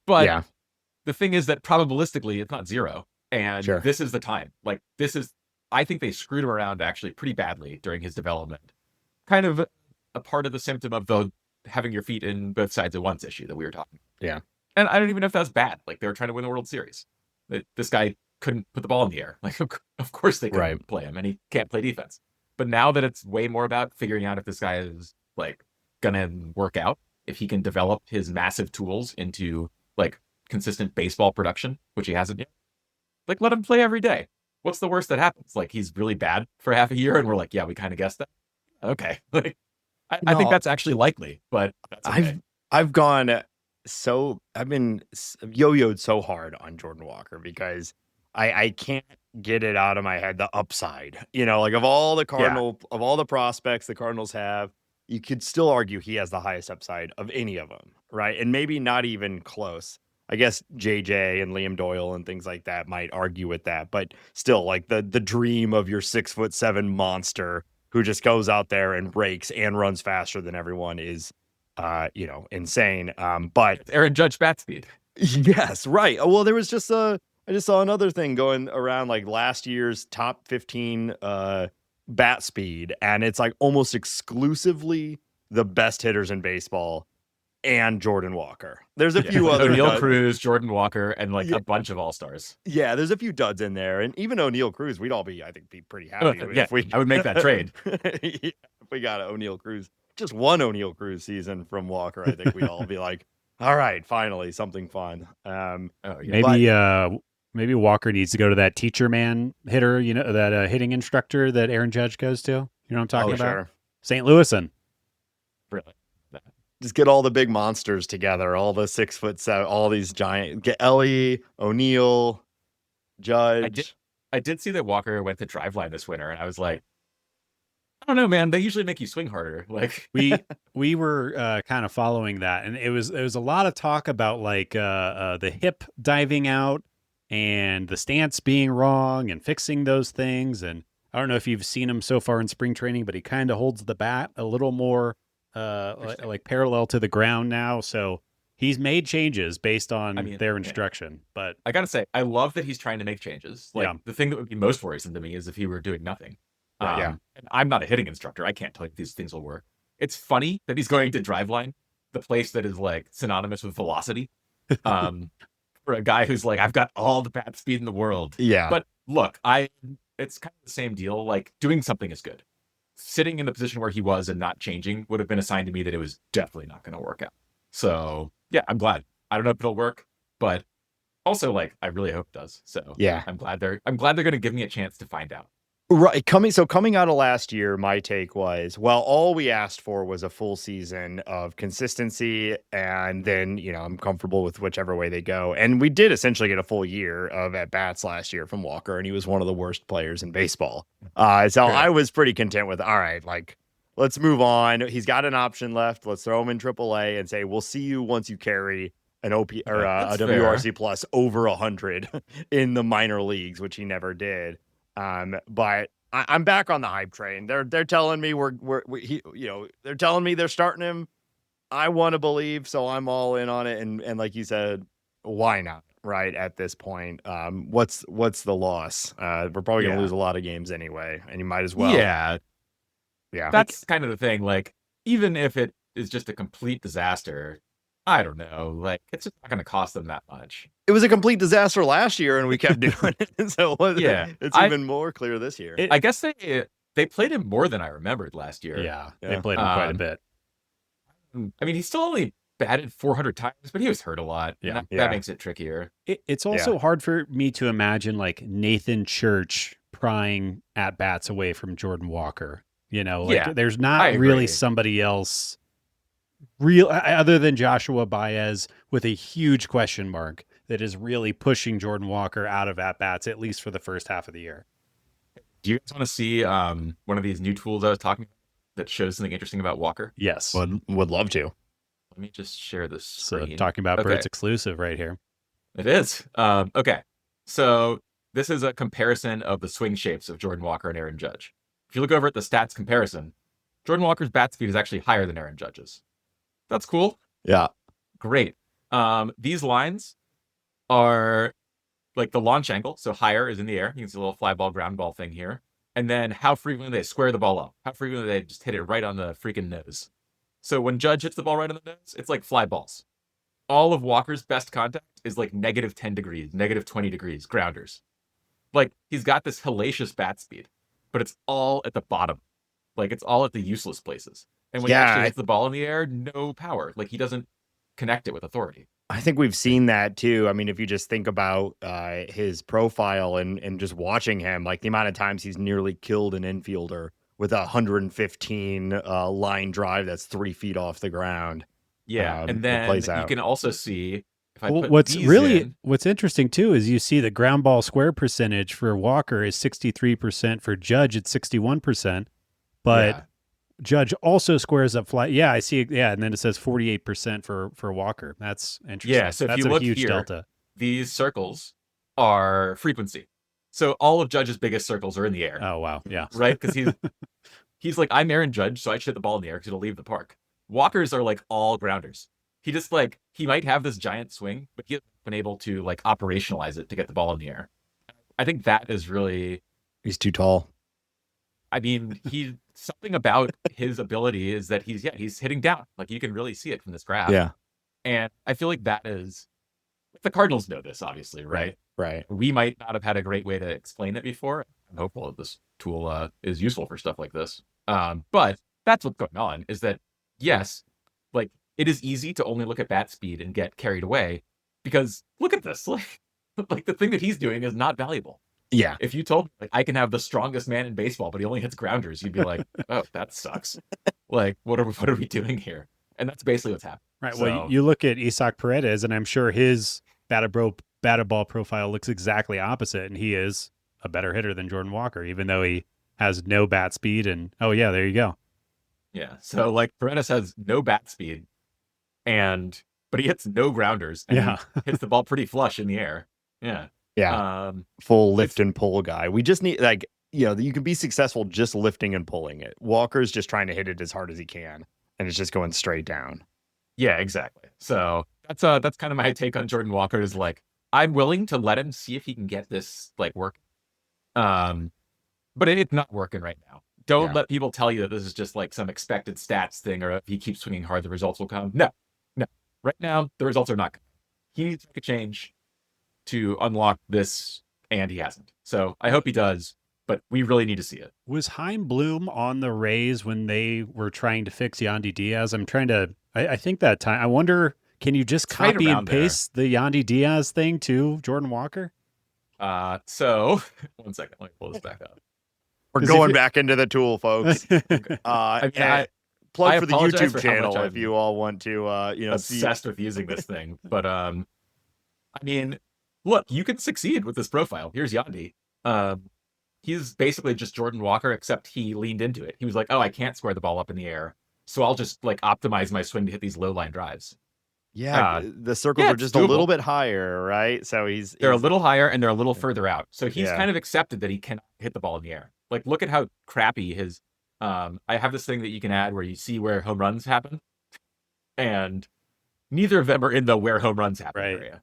but the thing is that probabilistically it's not zero, and this is the time. Like I think they screwed him around actually pretty badly during his development. Kind of a part of the symptom of the having your feet in both sides at once issue that we were talking about. Yeah. And I don't even know if that's bad. Like they were trying to win the World Series. This guy couldn't put the ball in the air. Like of course they couldn't play him, and he can't play defense. But now that it's way more about figuring out if this guy is like gonna work out, if he can develop his massive tools into like consistent baseball production, which he hasn't yet, like let him play every day. What's the worst that happens? Like he's really bad for half a year, and we're like, yeah, we kind of guessed that. Okay, like I think that's actually likely, but that's okay. I've been yo-yoed so hard on Jordan Walker because I can't get it out of my head the upside. Like of all the prospects the Cardinals have, you could still argue he has the highest upside of any of them, right? And maybe not even close. I guess JJ and Liam Doyle and things like that might argue with that, but still, like the dream of your 6'7" monster who just goes out there and rakes and runs faster than everyone is, insane. But it's Aaron Judge bat speed. Yes, right. Well, there was just I just saw another thing going around, like last year's top 15 bat speed, and it's like almost exclusively the best hitters in baseball and Jordan Walker. There's a few other O'Neal Cruz, Jordan Walker, and like a bunch of all-stars. Yeah, there's a few duds in there, and even O'Neal Cruz, we'd all be pretty happy if I would make that trade. If we got an O'Neal Cruz, just one O'Neal Cruz season from Walker, I think we'd all be like, all right, finally something fun. Maybe Walker needs to go to that teacher man hitter, that hitting instructor that Aaron Judge goes to. You know what I'm talking about? Sure. St. Louisan. Really? Just get all the big monsters together, all the 6'7", all these giant. Get Ellie, O'Neal, Judge. I did see that Walker went to Driveline this winter, and I was like, I don't know, man. They usually make you swing harder. Like we were kind of following that, and it was a lot of talk about like the hip diving out and the stance being wrong and fixing those things. And I don't know if you've seen him so far in spring training, but he kind of holds the bat a little more like parallel to the ground now. So he's made changes based on their instruction. But I gotta say, I love that he's trying to make changes. Like the thing that would be most worrisome to me is if he were doing nothing. And I'm not a hitting instructor. I can't tell you if these things will work. It's funny that he's going to Driveline, the place that is like synonymous with velocity. For a guy who's like, I've got all the bat speed in the world. Yeah. But look, it's kind of the same deal. Like doing something is good. Sitting in the position where he was and not changing would have been a sign to me that it was definitely not going to work out. So yeah, I'm glad. I don't know if it'll work, but also like I really hope it does. So yeah, I'm glad they're going to give me a chance to find out. Right. Coming out of last year, my take was, well, all we asked for was a full season of consistency. And then, I'm comfortable with whichever way they go. And we did essentially get a full year of at-bats last year from Walker, and he was one of the worst players in baseball. I was pretty content with, all right, like, let's move on. He's got an option left. Let's throw him in AAA and say, we'll see you once you carry an OP or a WRC plus over 100 in the minor leagues, which he never did. But I'm back on the hype train. They're telling me they're telling me they're starting him. I want to believe, so I'm all in on it. And like you said, why not? Right at this point, what's the loss? We're probably gonna lose a lot of games anyway, and you might as well. Yeah. That's kind of the thing. Like, even if it is just a complete disaster, I don't know. Like, it's just not going to cost them that much. It was a complete disaster last year, and we kept doing it. So it's even more clear this year. I guess they played him more than I remembered last year. Yeah. They played him quite a bit. I mean, he still only batted 400 times, but he was hurt a lot. Yeah, that makes it trickier. It's also hard for me to imagine like Nathan Church prying at bats away from Jordan Walker. There's not really somebody else other than Joshua Baez with a huge question mark that is really pushing Jordan Walker out of at-bats, at least for the first half of the year. Do you guys want to see one of these new tools I was talking about that shows something interesting about Walker? Yes. Would love to. Let me just share this screen. So talking about Birds exclusive right here. It is. Okay. So this is a comparison of the swing shapes of Jordan Walker and Aaron Judge. if you look over at the stats comparison, Jordan Walker's bat speed is actually higher than Aaron Judge's. That's cool. Yeah. Great. These lines are like the launch angle. So higher is in the air. You can see a little fly ball, ground ball thing here. And then how frequently they square the ball up. How frequently they just hit it right on the freaking nose. So when Judge hits the ball right on the nose, it's like fly balls. All of Walker's best contact is like negative 10 degrees, negative 20 degrees, grounders. Like, he's got this hellacious bat speed, but it's all at the bottom. Like, it's all at the useless places. And when he actually hits the ball in the air, no power. Like, he doesn't connect it with authority. I think we've seen that too. I mean, if you just think about his profile and just watching him, like the amount of times he's nearly killed an infielder with a 115 line drive that's 3 feet off the ground. Yeah, and then you can also see if I put what's interesting too is you see the ground ball square percentage for Walker is 63%, for Judge it's 61%, but Judge also squares up fly. Yeah, I see. Yeah, and then it says 48% for Walker. That's interesting. Yeah, so that's if you look huge here, delta. These circles are frequency. So all of Judge's biggest circles are in the air. Oh wow, yeah, right, because he's like, I'm Aaron Judge, so I should hit the ball in the air because it'll leave the park. Walker's are like all grounders. He just like, he might have this giant swing, but he's been able to like operationalize it to get the ball in the air. I think that is really... He's too tall. I mean, something about his ability is that he's hitting down. Like, you can really see it from this graph. Yeah. And I feel like that is... The Cardinals know this, obviously, right? Right. We might not have had a great way to explain it before. I'm hopeful that this tool is useful for stuff like this. But that's what's going on, is that, yes, like, it is easy to only look at bat speed and get carried away because look at this. Like the thing that he's doing is not valuable. Yeah. If you told me, like, I can have the strongest man in baseball, but he only hits grounders, you'd be like, oh, that sucks. Like, what are we doing here? And that's basically what's happening. Right. So, well, you look at Isaac Paredes, and I'm sure his batted ball profile looks exactly opposite, and he is a better hitter than Jordan Walker, even though he has no bat speed. And oh yeah, there you go. Yeah. So like Paredes has no bat speed, but he hits no grounders. And hits the ball pretty flush in the air. Yeah. Yeah. Full lift and pull guy. We just need, like, you can be successful just lifting and pulling it. Walker's just trying to hit it as hard as he can, and it's just going straight down. Yeah, exactly. So that's kind of my take on Jordan Walker, is like, I'm willing to let him see if he can get this like work. But it's not working right now. Don't let people tell you that this is just like some expected stats thing, or if he keeps swinging hard, the results will come. No. Right now, the results are not coming. He needs to make a change to unlock this, and he hasn't. So I hope he does, but we really need to see it. Was Chaim Bloom on the Rays when they were trying to fix Yandy Diaz? I think that time. I wonder, can you just copy and paste the Yandy Diaz thing to Jordan Walker? So, one second. Let me pull this back up. We're going back into the tool, folks. Plug for the YouTube channel if you all want to, obsessed with using this thing. But, I mean, look, you can succeed with this profile. Here's Yandy. He's basically just Jordan Walker, except he leaned into it. He was like, oh, I can't square the ball up in the air, so I'll just like optimize my swing to hit these low line drives. Yeah, the circles are just a little bit higher, right? So they're a little higher and they're a little further out. So he's kind of accepted that he cannot hit the ball in the air. Like, look at how crappy his... I have this thing that you can add where you see where home runs happen, and neither of them are in the where home runs happen area.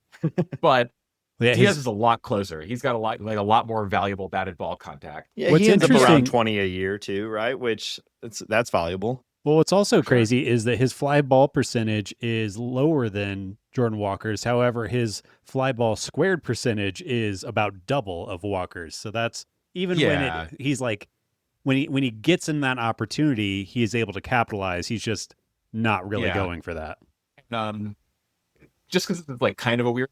But Diaz is a lot closer. He's got a lot more valuable batted ball contact. Yeah, he ends up around 20 a year too, right? Which that's valuable. Well, what's also crazy is that his fly ball percentage is lower than Jordan Walker's. However, his fly ball squared percentage is about double of Walker's. So that's even when he's like, when he gets in that opportunity, he is able to capitalize. He's just not really going for that. Just because it's like kind of a weird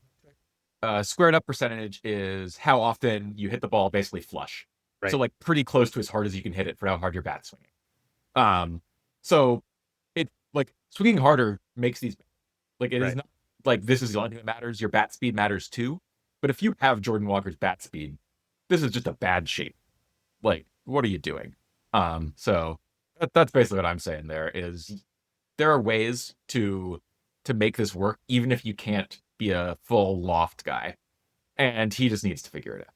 squared up percentage is how often you hit the ball basically flush. Right. So like pretty close to as hard as you can hit it for how hard your bat's swinging. So it like swinging harder makes these like it is not like this is the only thing that matters. Your bat speed matters too. But if you have Jordan Walker's bat speed, this is just a bad shape. Like, what are you doing? So that's basically what I'm saying. There are ways to make this work, even if you can't be a full loft guy, and he just needs to figure it out.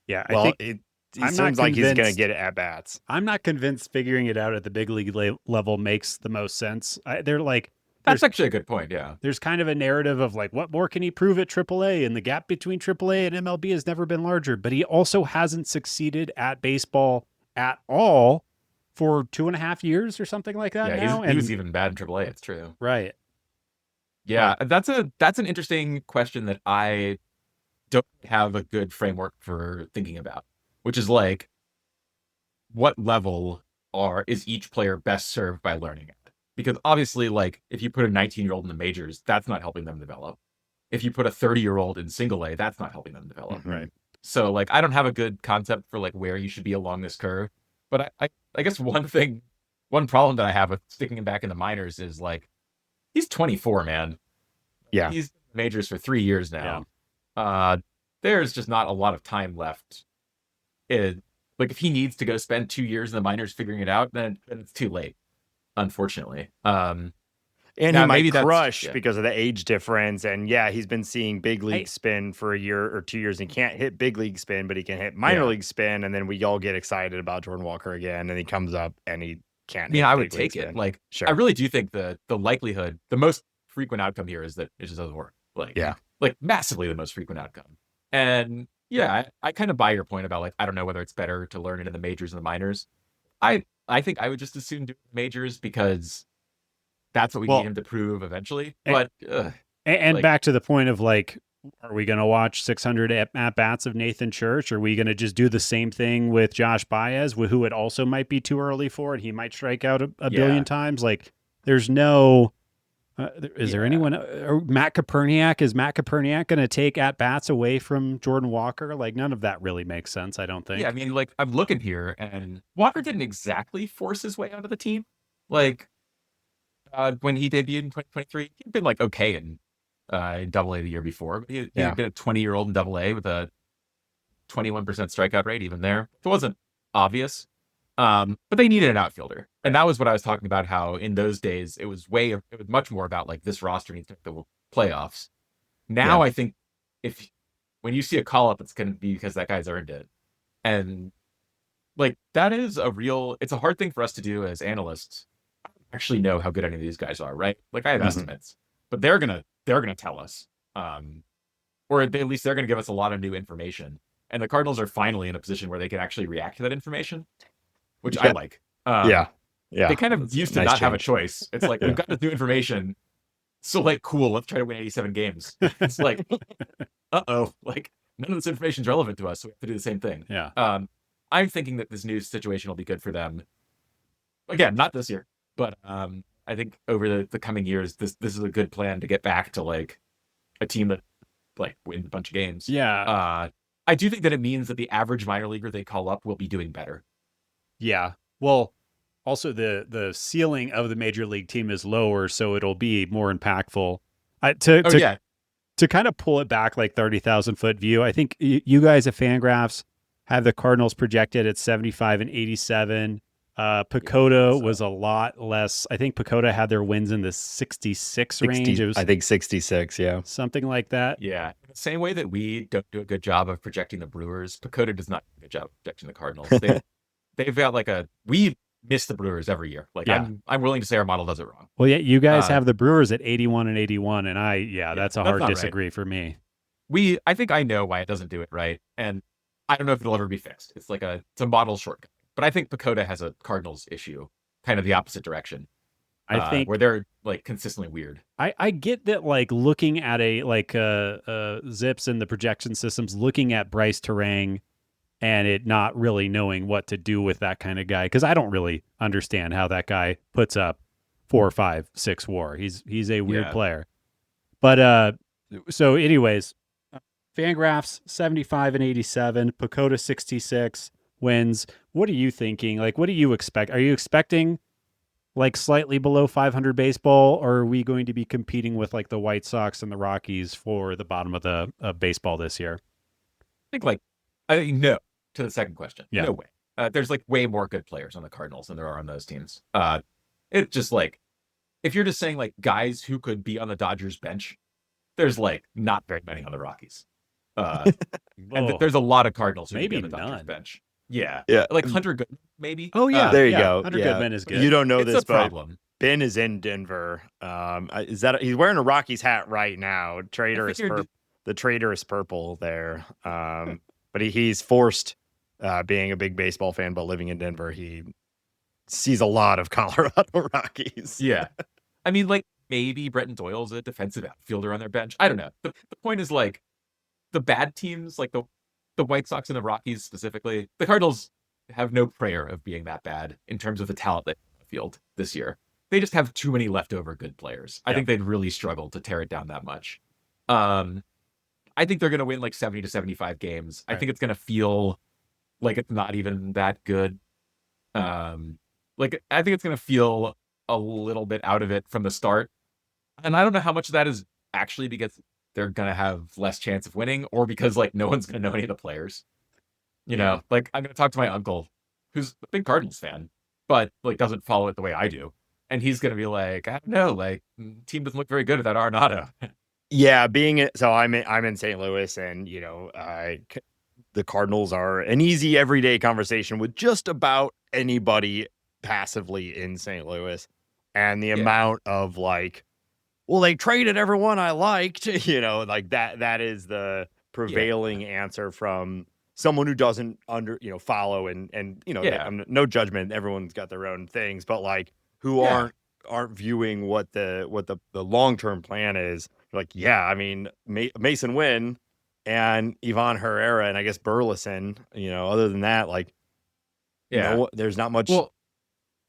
Yeah, I think he seems like he's going to get at bats. I'm not convinced figuring it out at the big league level makes the most sense. They're like, that's actually a good point. Yeah. There's kind of a narrative of like, what more can he prove at AAA? And the gap between AAA and MLB has never been larger, but he also hasn't succeeded at baseball at all for 2.5 years or something like that. Yeah, he was even bad in AAA. It's true. Right. Yeah. That's an interesting question that I don't have a good framework for thinking about, which is like, what level is each player best served by learning at? Because obviously, like, if you put a 19-year-old in the majors, that's not helping them develop. If you put a 30-year-old in single A, that's not helping them develop. Mm-hmm. Right. So, like, I don't have a good concept for like where you should be along this curve. But I guess one problem that I have with sticking him back in the minors is like, he's 24, man. Yeah. He's in the majors for 3 years now. Yeah. There's just not a lot of time left. Like, if he needs to go spend 2 years in the minors figuring it out, then it's too late, unfortunately. And he might crush because of the age difference. And he's been seeing big league spin for a year or 2 years and can't hit big league spin, but he can hit minor league spin. And then we all get excited about Jordan Walker again. And he comes up and he can't. I would take it. Like, sure. I really do think the likelihood, the most frequent outcome here is that it just doesn't work. Like, like massively the most frequent outcome. And I kind of buy your point about like, I don't know whether it's better to learn it in the majors and the minors. I think I would just assume do majors because that's what we need him to prove eventually. But and back to the point of like, are we going to watch 600 at bats of Nathan Church? Or are we going to just do the same thing with Josh Baez, who it also might be too early for, and he might strike out a billion times? Like, there's no. Is there anyone? Matt Koperniak? Is Matt Koperniak going to take at bats away from Jordan Walker? Like, none of that really makes sense, I don't think. Yeah, I mean, like, I'm looking here, and Walker didn't exactly force his way out of the team. Like, when he debuted in 2023, he'd been like okay in Double A the year before. But he had been a 20-year-old in Double A with a 21% strikeout rate. Even there, it wasn't obvious. But they needed an outfielder. And that was what I was talking about, how in those days, it was much more about like, this roster needs to make the playoffs. Now, I think when you see a call up, it's going to be because that guy's earned it. And like, it's a hard thing for us to do as analysts. I don't actually know how good any of these guys are, right? Like, I have estimates, but they're going to tell us, or at least they're going to give us a lot of new information. And the Cardinals are finally in a position where they can actually react to that information, which I like. They kind of used to not have a choice. It's like, we've got this new information, so like, cool, let's try to win 87 games. It's like, like, none of this information is relevant to us, so we have to do the same thing. I'm thinking that this new situation will be good for them. Again, not this year, but I think over the coming years, this is a good plan to get back to like a team that like wins a bunch of games. I do think that it means that the average minor leaguer they call up will be doing better. Yeah. Well, also the ceiling of the major league team is lower, so it'll be more impactful. To kind of pull it back like 30,000 foot view, I think you guys at FanGraphs have the Cardinals projected at 75 and 87. Pacoda was a lot less. I think Pacoda had their wins in the 66 range. It was, I think 66, something like that. Yeah. The same way that we don't do a good job of projecting the Brewers, Pacoda does not do a good job of projecting the Cardinals. They've got like we miss the Brewers every year. Like, I'm willing to say our model does it wrong. Well, you guys have the Brewers at 81 and 81, and that's a hard disagree for me. I think I know why it doesn't do it right, and I don't know if it'll ever be fixed. It's like it's a model shortcut. But I think Pacoda has a Cardinals issue, kind of the opposite direction. I think where they're like consistently weird. I get that, like, looking at Zips and the projection systems, looking at Bryce Terang and it not really knowing what to do with that kind of guy, because I don't really understand how that guy puts up 4, 5, 6 WAR. He's a weird player. But so anyways, FanGraphs 75 and 87, Pacoda 66 wins. What are you thinking? Like, what do you expect? Are you expecting like slightly below 500 baseball, or are we going to be competing with like the White Sox and the Rockies for the bottom of the baseball this year? I think no to the second question. No way. There's like way more good players on the Cardinals than there are on those teams. It's just like, if you're just saying like guys who could be on the Dodgers bench, there's like not very many on the Rockies. And there's a lot of Cardinals who could be on the Dodgers bench. Yeah. Yeah. Like Hunter Goodman, maybe. Oh yeah, There you go. Hunter Yeah. Goodman is good. You don't know It's this, a but problem. Ben is in Denver. Is that he's wearing a Rockies hat right now? The traitorous purple there. But he's forced, being a big baseball fan, but living in Denver, he sees a lot of Colorado Rockies. Yeah. I mean, like, maybe Bretton Doyle's a defensive outfielder on their bench. I don't know. The point is, like, the bad teams, like the White Sox and the Rockies specifically, the Cardinals have no prayer of being that bad in terms of the talent they have on the field this year. They just have too many leftover good players. I think they'd really struggle to tear it down that much. I think they're going to win like 70 to 75 games. I think it's going to feel like it's not even that good. Like, I think it's going to feel a little bit out of it from the start. And I don't know how much of that is actually because they're going to have less chance of winning or because, like, no one's going to know any of the players. You know, like, I'm going to talk to my uncle, who's a big Cardinals fan, but, like, doesn't follow it the way I do. And he's going to be like, I don't know, like, team doesn't look very good without Arenado. Yeah, I'm in St. Louis, and the Cardinals are an easy everyday conversation with just about anybody passively in St. Louis, and the amount of like, well, they traded everyone I liked, like that is the prevailing answer from someone who doesn't follow and no judgment, everyone's got their own things, but like who aren't viewing what the long-term plan is. Like, I mean, Mason Wynn and Ivan Herrera and I guess Burleson, other than that, like, there's not much. Well,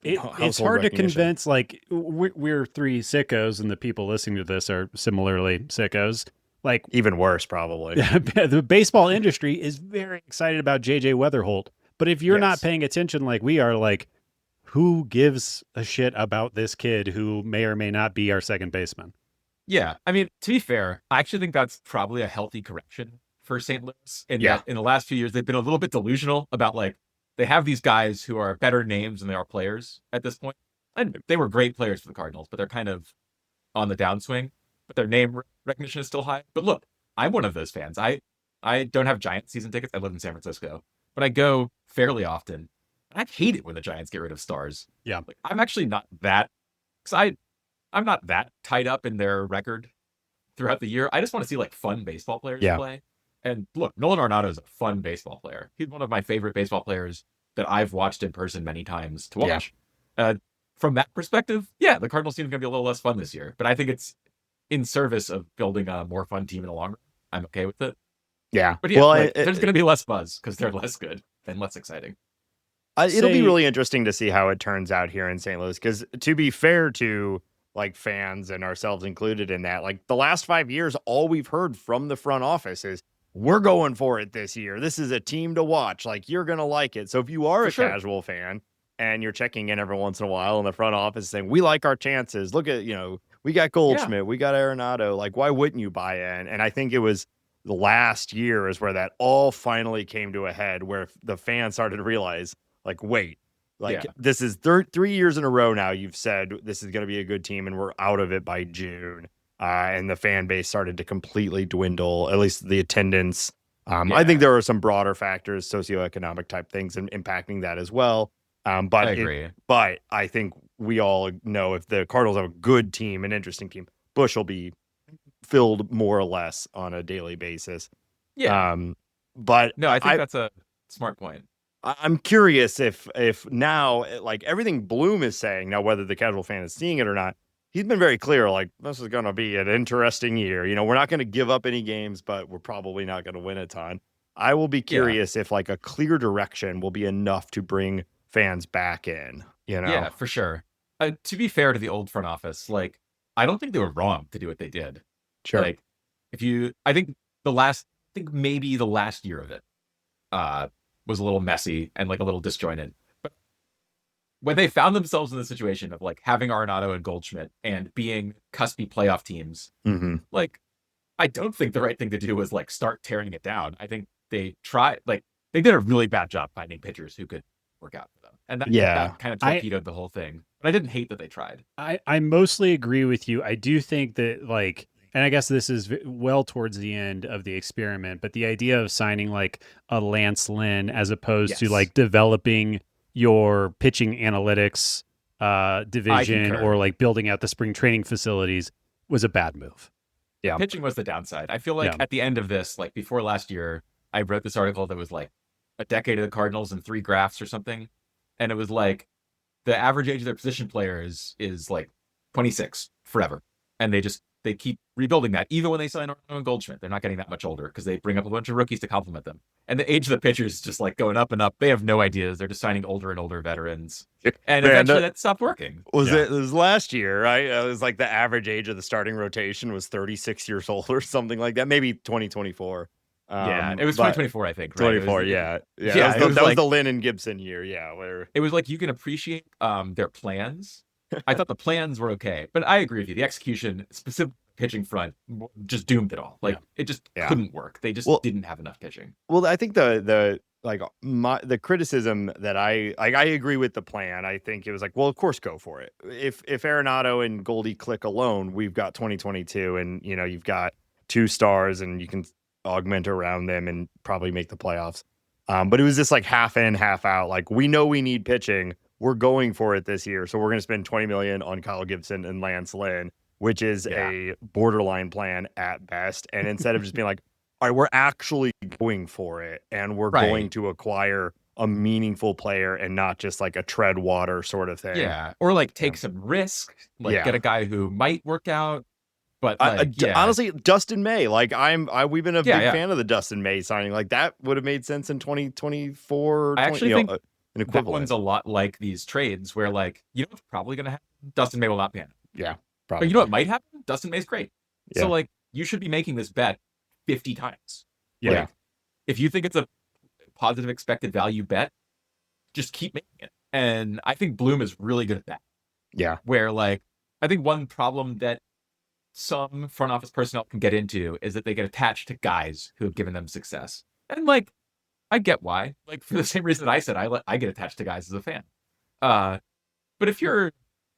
it's hard to convince, like, we're three sickos and the people listening to this are similarly sickos. Like, even worse, probably. The baseball industry is very excited about JJ Weatherholt. But if you're not paying attention like we are, like, who gives a shit about this kid who may or may not be our second baseman? Yeah. I mean, to be fair, I actually think that's probably a healthy correction for St. Louis. And that in the last few years, they've been a little bit delusional about, like, they have these guys who are better names than they are players at this point. And they were great players for the Cardinals, but they're kind of on the downswing. But their name recognition is still high. But look, I'm one of those fans. I don't have Giants season tickets. I live in San Francisco. But I go fairly often. I hate it when the Giants get rid of stars. Yeah. Like, I'm actually not that... Because I'm not that tied up in their record throughout the year. I just want to see, like, fun baseball players play. And look, Nolan Arenado is a fun baseball player. He's one of my favorite baseball players that I've watched in person many times to watch. From that perspective, the Cardinals team is going to be a little less fun this year. But I think it's in service of building a more fun team in the long run. I'm okay with it. Yeah. But there's going to be less buzz because they're less good and less exciting. It'll be really interesting to see how it turns out here in St. Louis. Because to be fair to like fans and ourselves included in that, like the last 5 years, all we've heard from the front office is, we're going for it this year. This is a team to watch. Like, you're going to like it. So if you are casual fan and you're checking in every once in a while in the front office saying, we like our chances. Look at, we got Goldschmidt, we got Arenado. Like, why wouldn't you buy in? And I think it was the last year is where that all finally came to a head, where the fans started to realize, like, wait, like this is 3 years in a row now. You've said this is going to be a good team and we're out of it by June. And the fan base started to completely dwindle, at least the attendance. I think there are some broader factors, socioeconomic type things, impacting that as well. But I agree. But I think we all know if the Cardinals have a good team, an interesting team, Busch will be filled more or less on a daily basis. Yeah. But no, I think that's a smart point. I'm curious if now, like everything Bloom is saying now, whether the casual fan is seeing it or not, he's been very clear, like, this is going to be an interesting year. We're not going to give up any games, but we're probably not going to win a ton. I will be curious if, like, a clear direction will be enough to bring fans back in, Yeah, for sure. To be fair to the old front office, like, I don't think they were wrong to do what they did. Sure. Like, I think maybe the last year of it was a little messy and, like, a little disjointed. When they found themselves in the situation of, like, having Arenado and Goldschmidt and being cuspy playoff teams, like, I don't think the right thing to do was, like, start tearing it down. I think they did a really bad job finding pitchers who could work out for them. And that kind of torpedoed the whole thing. But I didn't hate that they tried. I mostly agree with you. I do think that, like, and I guess this is well towards the end of the experiment, but the idea of signing like a Lance Lynn as opposed to like developing your pitching analytics division or like building out the spring training facilities was a bad move. Yeah. Pitching was the downside. I feel like at the end of this, like before last year, I wrote this article that was like a decade of the Cardinals and 3 graphs or something. And it was like the average age of their position players is like 26 forever. And they keep rebuilding that. Even when they sign Orlando and Goldschmidt, they're not getting that much older because they bring up a bunch of rookies to complement them. And the age of the pitchers is just like going up and up. They have no ideas. They're just signing older and older veterans. And eventually that stopped working. It was last year, right? It was like the average age of the starting rotation was 36 years old or something like that. Maybe 2024. It was 2024, I think. Right? 24, yeah. That was the Lynn and Gibson year, where it was like you can appreciate their plans. I thought the plans were okay, but I agree with you. The execution, specific pitching front, just doomed it all. Like it just couldn't work. They just didn't have enough pitching. Well, I think the criticism that I agree with the plan. I think it was like, well, of course, go for it. If Arenado and Goldie click alone, we've got 2022, and you've got 2 stars, and you can augment around them and probably make the playoffs. But it was just like half in, half out. Like, we know we need pitching. We're going for it this year. So we're going to spend $20 million on Kyle Gibson and Lance Lynn, which is a borderline plan at best. And instead of just being like, all right, we're actually going for it, and we're going to acquire a meaningful player and not just like a tread water sort of thing. Yeah. Or like take some risk, like get a guy who might work out. But honestly, Dustin May, like we've been a big fan of the Dustin May signing. Like that would have made sense in 2024. I actually think an equivalent. That one's a lot like these trades where like, what's probably going to happen? Dustin May will not pan. Yeah, probably. But you know what might happen? Dustin May's great. Yeah. So like you should be making this bet 50 times. Yeah. Like, if you think it's a positive expected value bet, just keep making it. And I think Bloom is really good at that. Yeah. Where like, I think one problem that some front office personnel can get into is that they get attached to guys who have given them success. And like, I get why. Like, for the same reason I said I get attached to guys as a fan. But if you're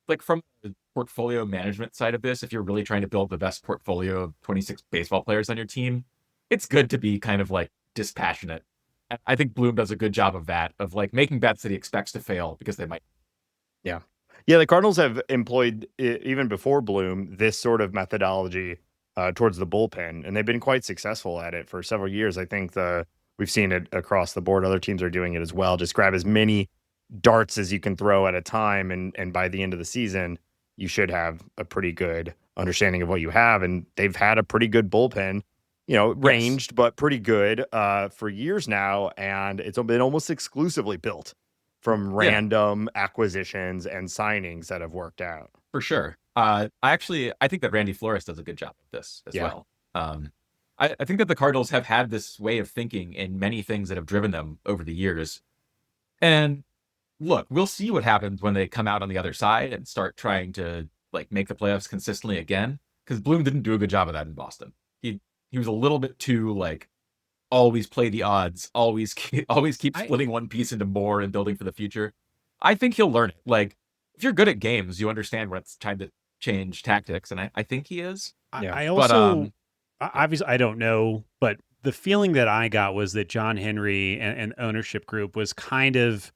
like from the portfolio management side of this, if you're really trying to build the best portfolio of 26 baseball players on your team, it's good to be kind of like dispassionate. And I think Bloom does a good job of that, of like making bets that he expects to fail because they might. Yeah. Yeah, the Cardinals have employed, even before Bloom, this sort of methodology towards the bullpen, and they've been quite successful at it for several years. I think we've seen it across the board. Other teams are doing it as well. Just grab as many darts as you can throw at a time, and by the end of the season, you should have a pretty good understanding of what you have. And they've had a pretty good bullpen, ranged, but pretty good for years now, and it's been almost exclusively built from random acquisitions and signings that have worked out. For sure. I think that Randy Flores does a good job of this as well. I think that the Cardinals have had this way of thinking in many things that have driven them over the years. And look, we'll see what happens when they come out on the other side and start trying to like make the playoffs consistently again. Because Bloom didn't do a good job of that in Boston. He was a little bit too like always play the odds, always keep splitting one piece into more and building for the future. I think he'll learn it. Like, if you're good at games, you understand when it's time to change tactics, and I think he is. I also, obviously, I don't know, but the feeling that I got was that John Henry and ownership group was kind of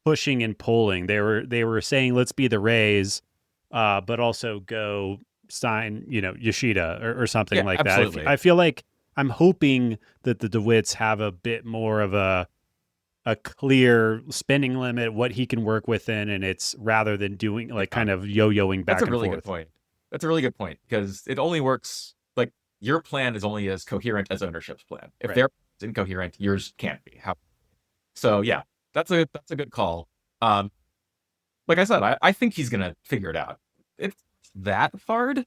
pushing and pulling. They were saying, let's be the Rays, but also go sign, Yoshida or something like absolutely. that. I feel like I'm hoping that the DeWitts have a bit more of a clear spending limit, what he can work within, and it's rather than doing like kind of yo-yoing back and forth. That's a really good point. That's a really good point, because it only works, like, your plan is only as coherent as ownership's plan. If their plan is incoherent, yours can't be. So yeah, that's a good call. Like I said, I think he's gonna figure it out. It's that hard.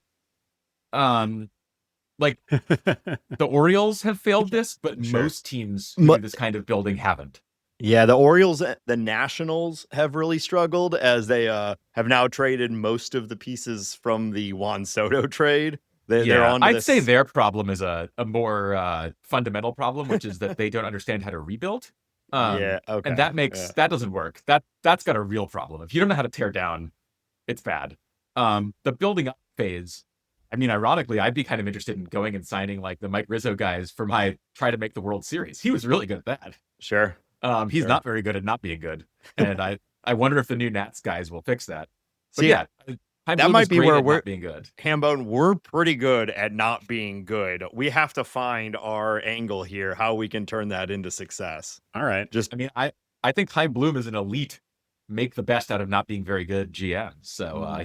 Like the Orioles have failed this, but most teams who do this kind of building haven't. Yeah, the Orioles, the Nationals have really struggled, as they have now traded most of the pieces from the Juan Soto trade. I'd say their problem is a more fundamental problem, which is that they don't understand how to rebuild. And that doesn't work. That's got a real problem. If you don't know how to tear down, it's bad. The building up phase, I mean, ironically, I'd be kind of interested in going and signing like the Mike Rizzo guys for my try to make the World Series. He was really good at that. Sure. He's Sure. not very good at not being good, and I wonder if the new Nats guys will fix that. But See, yeah, that might be where we're being good. Hambone, we're pretty good at not being good. We have to find our angle here, how we can turn that into success. All right. I mean, I think Chaim Bloom is an elite, make the best out of not being very good GM. So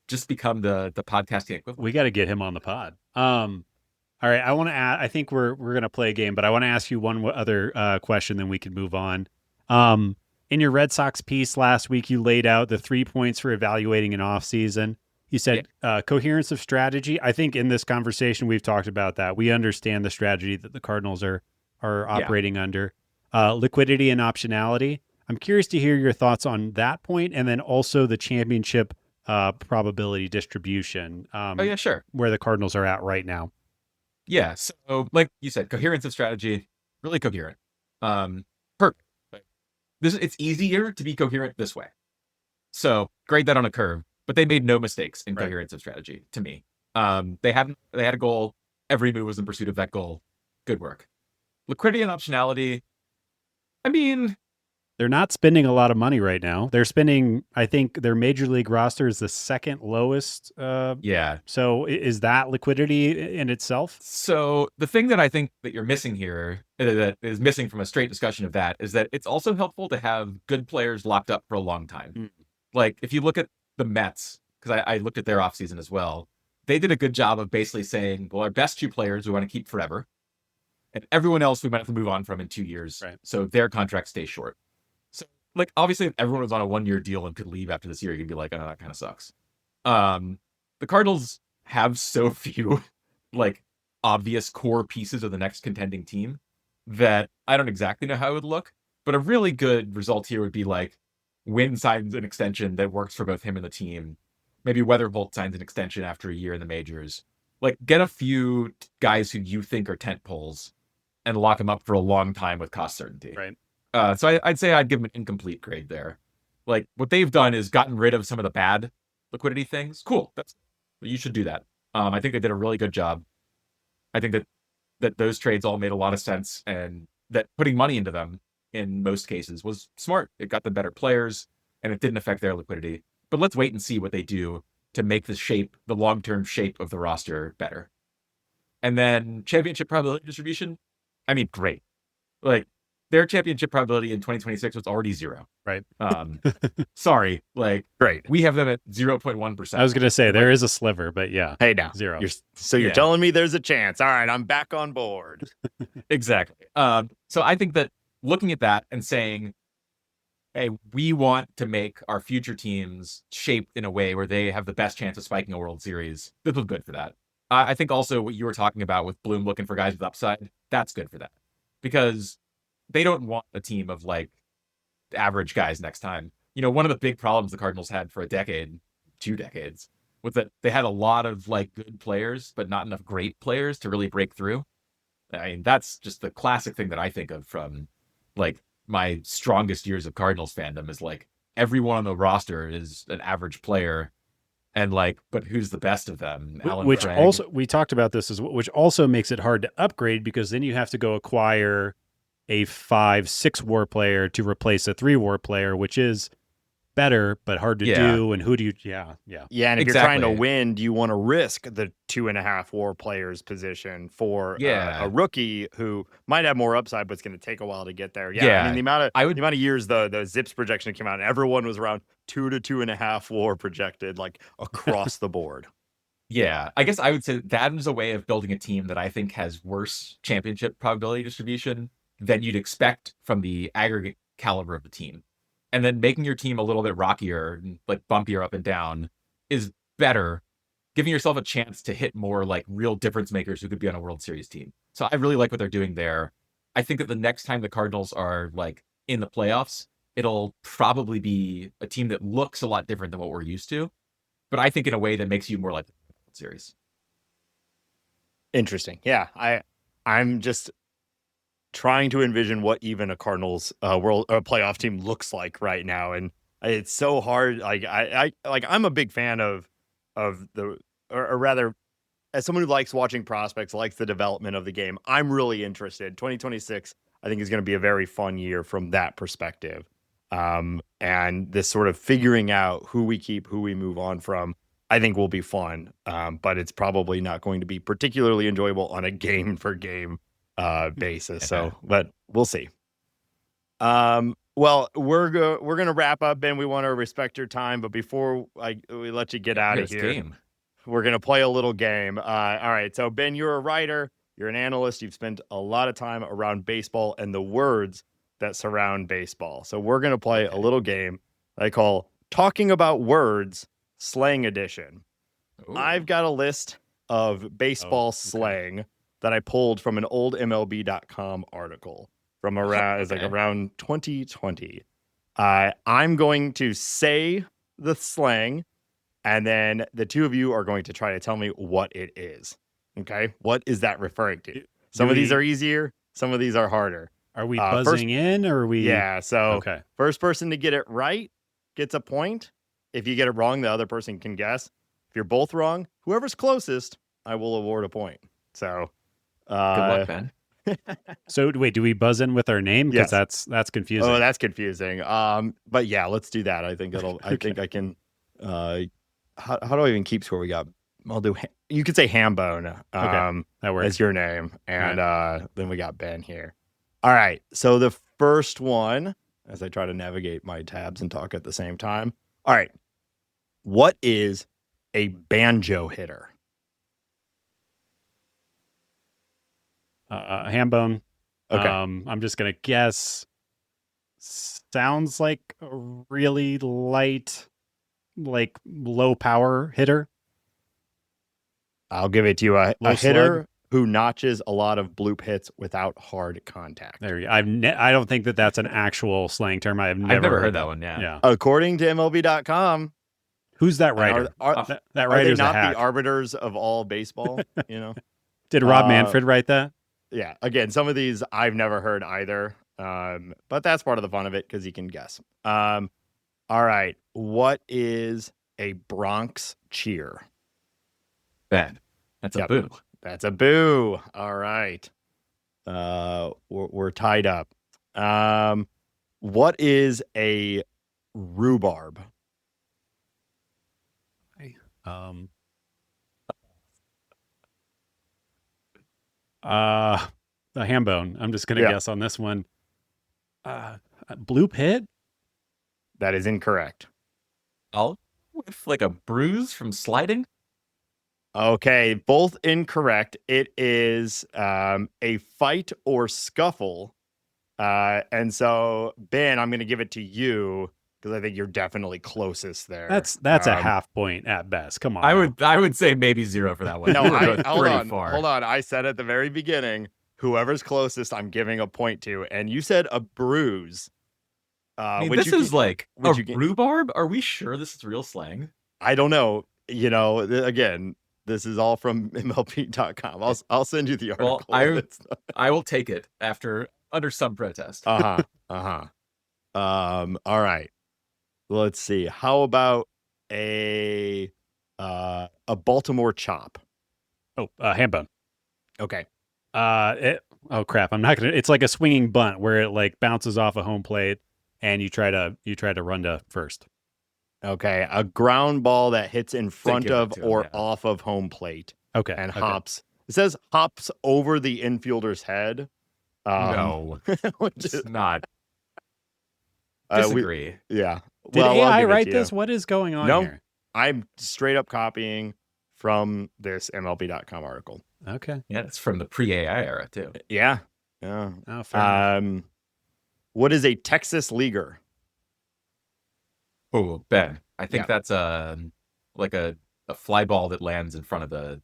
just become the podcasting equivalent. We got to get him on the pod. All right. I want to add, I think we're going to play a game, but I want to ask you one other question, then we can move on. In your Red Sox piece last week, you laid out the 3 points for evaluating an offseason. You said coherence of strategy. I think in this conversation, we've talked about that. We understand the strategy that the Cardinals are operating under. Liquidity and optionality. I'm curious to hear your thoughts on that point, and then also the championship probability distribution. Yeah, sure. Where the Cardinals are at right now. Yeah. So like you said, coherence of strategy, really coherent. Perfect. It's easier to be coherent this way. So grade that on a curve, but they made no mistakes in coherence of strategy to me. They had a goal. Every move was in pursuit of that goal. Good work. Liquidity and optionality. I mean, they're not spending a lot of money right now. They're spending, I think their major league roster is the second lowest. Yeah. So is that liquidity in itself? So the thing that I think that you're missing here, that is missing from a straight discussion of that, is that it's also helpful to have good players locked up for a long time. Like if you look at the Mets, because I looked at their offseason as well, they did a good job of basically saying, well, our best 2 players we want to keep forever. And everyone else we might have to move on from in 2 years. Right. So their contracts stay short. So, like, obviously, if everyone was on a 1-year deal and could leave after this year, you'd be like, oh, that kind of sucks. The Cardinals have so few, like, obvious core pieces of the next contending team that I don't exactly know how it would look. But a really good result here would be, like, Wynn signs an extension that works for both him and the team. Maybe Weatherholt signs an extension after a year in the majors. Like, get a few guys who you think are tent poles and lock them up for a long time with cost certainty. Right. So I'd say I'd give them an incomplete grade there. Like what they've done is gotten rid of some of the bad liquidity things. Cool. You should do that. I think they did a really good job. I think that those trades all made a lot of sense, and that putting money into them in most cases was smart. It got them better players, and it didn't affect their liquidity. But let's wait and see what they do to make the long-term shape of the roster better. And then championship probability distribution. I mean, great. Like their championship probability in 2026 was already 0. Right. Sorry. Like, great. We have them at 0.1%. I was going to say there is a sliver, but yeah. Hey, now 0. You're telling me there's a chance. All right. I'm back on board. Exactly. So I think that looking at that and saying, hey, we want to make our future teams shaped in a way where they have the best chance of spiking a World Series. This was good for that. I think also what you were talking about with Bloom looking for guys with upside, that's good for that. Because they don't want a team of like average guys next time. You know, one of the big problems the Cardinals had for a decade, 2 decades, was that they had a lot of like good players, but not enough great players to really break through. I mean, that's just the classic thing that I think of from like my strongest years of Cardinals fandom is like everyone on the roster is an average player. And like, but who's the best of them? Which also, we talked about this as well, which also makes it hard to upgrade because then you have to go acquire a 5-6 WAR player to replace a 3 WAR player, which is better but hard to do. And who do you? Yeah. And if you're trying to win, do you want to risk the 2.5 WAR players position for a rookie who might have more upside, but it's going to take a while to get there? I mean, the amount of years the Zips projection came out, and everyone was around 2 to 2.5 WAR projected, like across the board. Yeah, I guess I would say that is a way of building a team that I think has worse championship probability distribution than you'd expect from the aggregate caliber of the team. And then making your team a little bit rockier, like bumpier up and down, is better, giving yourself a chance to hit more like real difference makers who could be on a World Series team. So I really like what they're doing there. I think that the next time the Cardinals are like in the playoffs, it'll probably be a team that looks a lot different than what we're used to, but I think in a way that makes you more like the World Series. Interesting. Yeah, I'm just trying to envision what even a Cardinals playoff team looks like right now, and it's so hard. Like I'm a big fan of the, or rather, as someone who likes watching prospects, likes the development of the game, I'm really interested. 2026, I think, is going to be a very fun year from that perspective. And this sort of figuring out who we keep, who we move on from, I think will be fun. But it's probably not going to be particularly enjoyable on a game for game basis. So, but we'll see. Well, we're going to wrap up, Ben. We want to respect your time, but before we let you get out of here, we're going to play a little game. All right. So, Ben, you're a writer, you're an analyst. You've spent a lot of time around baseball and the words that surround baseball. So we're going to play a little game I call Talking About Words Slang Edition. Ooh. I've got a list of baseball slang that I pulled from an old MLB.com article from around around 2020. I'm going to say the slang, and then the two of you are going to try to tell me what it is. Okay? What is that referring to? Some of these are easier. Some of these are harder. Are we buzzing in, or are we? Yeah, so first person to get it right gets a point. If you get it wrong, the other person can guess. If you're both wrong, whoever's closest, I will award a point. So, good luck, Ben. So wait, do we buzz in with our name? Because that's confusing. Oh, that's confusing. But yeah, let's do that. I think it'll. I think I can. How do I even keep score? We got. I'll do. You could say Hambone. That works. As your name, and then we got Ben here. All right. So the first one, as I try to navigate my tabs and talk at the same time. All right. What is a banjo hitter? Hambone. Okay. I'm just going to guess. Sounds like a really light, like low power hitter. I'll give it to you. A hitter who notches a lot of bloop hits without hard contact. There you go. I don't think that's an actual slang term. I've never heard that one. Yeah. According to MLB.com. Who's that writer? That writer's not the arbiters of all baseball, you know? Did Rob Manfred write that? Yeah. Again, some of these I've never heard either. But that's part of the fun of it because you can guess. All right. What is a Bronx cheer? Ben. That's a boo. That's a boo. All right. We're tied up. What is a rhubarb? The Hambone. I'm just gonna guess on this one. Bloop hit? That is incorrect. I'll with like a bruise from sliding. Okay, both incorrect. It is a fight or scuffle. And so, Ben, I'm going to give it to you because I think you're definitely closest there. That's a half point at best. Come on. I would say maybe 0 for that one. No, hold on. I said at the very beginning, whoever's closest, I'm giving a point to. And you said a bruise. This is like a rhubarb? Are we sure this is real slang? I don't know. You know, again, this is all from MLB.com. I'll send you the article. Well, I will take it under some protest. All right. Let's see. How about a Baltimore chop? Hambone. Okay. Oh crap! I'm not gonna. It's like a swinging bunt where it like bounces off a home plate, and you try to run to first. Okay, a ground ball that hits in front of or off of home plate. Okay, and hops. It says hops over the infielder's head. No, it's not. Disagree. Yeah. Did AI write this? What is going on here? I'm straight up copying from this MLB.com article. Okay. Yeah, it's from the pre-AI era too. Yeah. Oh, fair enough. What is a Texas leaguer? Oh, Ben. I think that's like a fly ball that lands in front of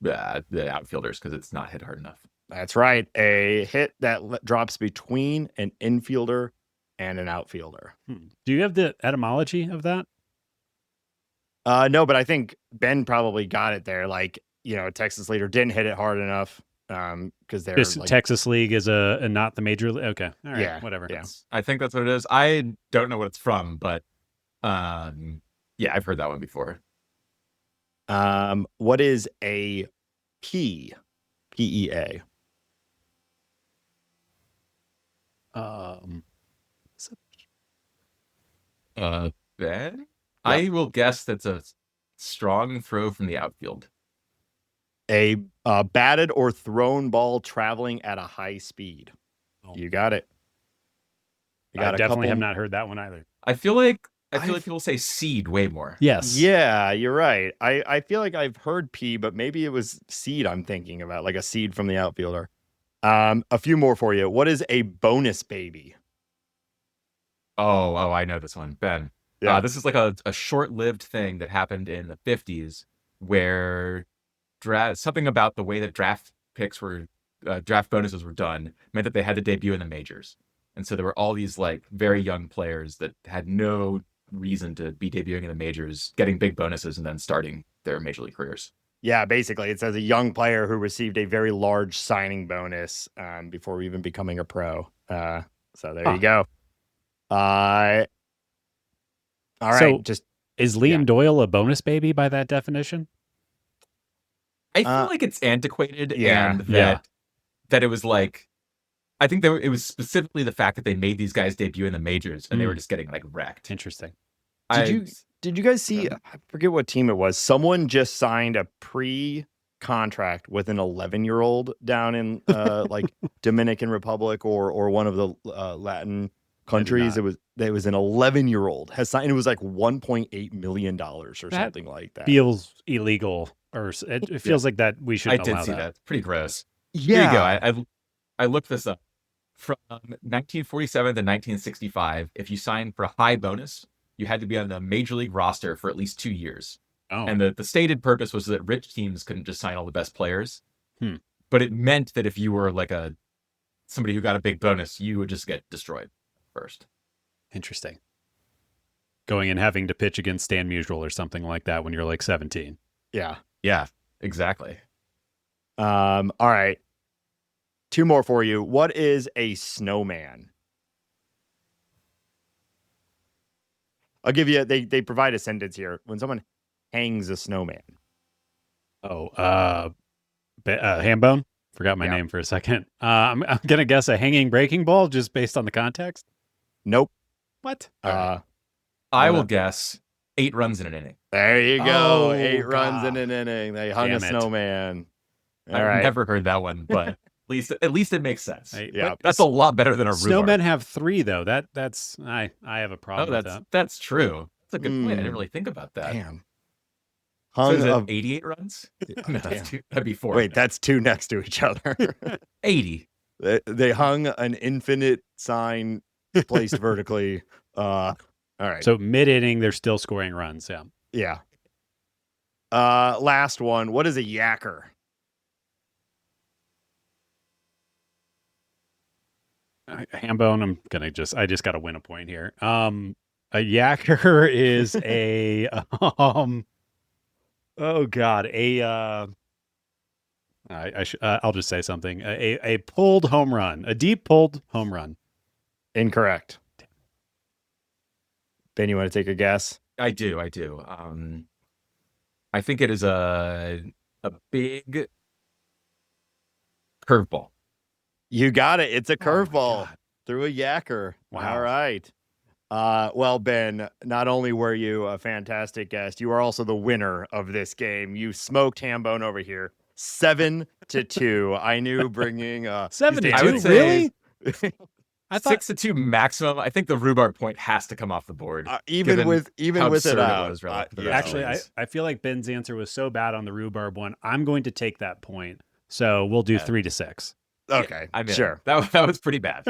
the outfielders because it's not hit hard enough. That's right. A hit that drops between an infielder and an outfielder. Do you have the etymology of that? No, but I think Ben probably got it there. Like, you know, a Texas leader didn't hit it hard enough because they're this Texas League is a not the major league. Okay, all right, yeah, whatever. Yeah. I think that's what it is. I don't know what it's from, but yeah, I've heard that one before. What is a P? PEA. Ben? Yep. I will guess that's a strong throw from the outfield. A batted or thrown ball traveling at a high speed. Oh. You got it. You got I definitely have not heard that one either. I feel like people say seed way more. Yes. Yeah, you're right. I feel like I've heard P, but maybe it was seed I'm thinking about, like a seed from the outfielder. A few more for you. What is a bonus baby? Oh, I know this one, Ben. Yeah. This is like a short-lived thing that happened in the 50s where something about the way that draft bonuses were done meant that they had to debut in the majors. And so there were all these like very young players that had no reason to be debuting in the majors, getting big bonuses and then starting their major league careers. Yeah, basically it says a young player who received a very large signing bonus before even becoming a pro. So there you go. All right. So is Liam Doyle a bonus baby by that definition? I feel like it's antiquated and that it was like, I think it was specifically the fact that they made these guys debut in the majors and they were just getting like wrecked. Interesting. Did you guys see, I forget what team it was. Someone just signed a pre-contract with an 11-year-old down in like Dominican Republic or one of the Latin countries. It was an 11-year-old has signed. It was like $1.8 million or something like that. Feels illegal, or it feels like that we shouldn't allow that. I did see that. It's pretty gross. Yeah. Here you go. I looked this up. From 1947 to 1965, if you signed for a high bonus, you had to be on the major league roster for at least 2 years. Oh. And the stated purpose was that rich teams couldn't just sign all the best players. But it meant that if you were like somebody who got a big bonus, you would just get destroyed first. Interesting. Going and having to pitch against Stan Musial or something like that when you're like 17. Yeah. Yeah, exactly. All right. 2 more for you. What is a snowman? I'll give you, they provide a sentence here. When someone hangs a snowman. Hambone? Forgot my name for a second. I'm going to guess a hanging breaking ball just based on the context. Nope. What? I will guess 8 runs in an inning. There you go. 8 runs in an inning. They hung a snowman. I've never heard that one, but at least it makes sense. Yeah, that's a lot better than a rhubarb. Snowmen have 3 though. That's I have a problem with that. That's true. That's a good point. I didn't really think about that. Damn. Hung so is it 88 runs? No, that'd be 4. Wait, that's 2 next to each other. 80. They hung an infinite sign placed vertically. All right. So mid-inning, they're still scoring runs. Yeah. Last one. What is a yacker? Hambone, I just got to win a point here. A yacker is a oh God, I'll just say something. A pulled home run, a deep pulled home run. Incorrect. Ben, you want to take a guess? I do. I think it is a big curveball. You got it. It's a curveball through a yacker. Wow. All right. Well, Ben, not only were you a fantastic guest, you are also the winner of this game. You smoked Hambone over here 7-2. I knew bringing 7-2. I would say, really? I thought 6-2 maximum. I think the rhubarb point has to come off the board, even with it out. Actually, I feel like Ben's answer was so bad on the rhubarb one. I'm going to take that point. So we'll do 3-6. Okay, I mean, sure. That was pretty bad.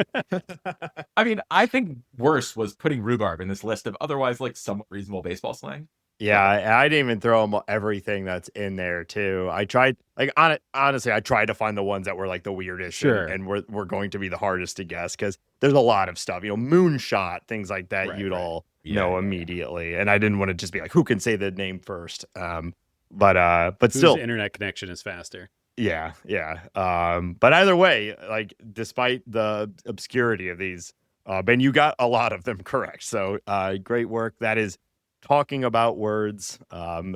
I mean, I think worse was putting rhubarb in this list of otherwise like somewhat reasonable baseball slang. Yeah, I didn't even throw everything that's in there too. I tried, honestly, I tried to find the ones that were like the weirdest, sure, and were going to be the hardest to guess because there's a lot of stuff, moonshot, things like that. Right, you'd all know immediately, and I didn't want to just be like, who can say the name first? But whose still, internet connection is faster. Yeah. But either way, like despite the obscurity of these, Ben, you got a lot of them correct. So great work. That is Talking About Words,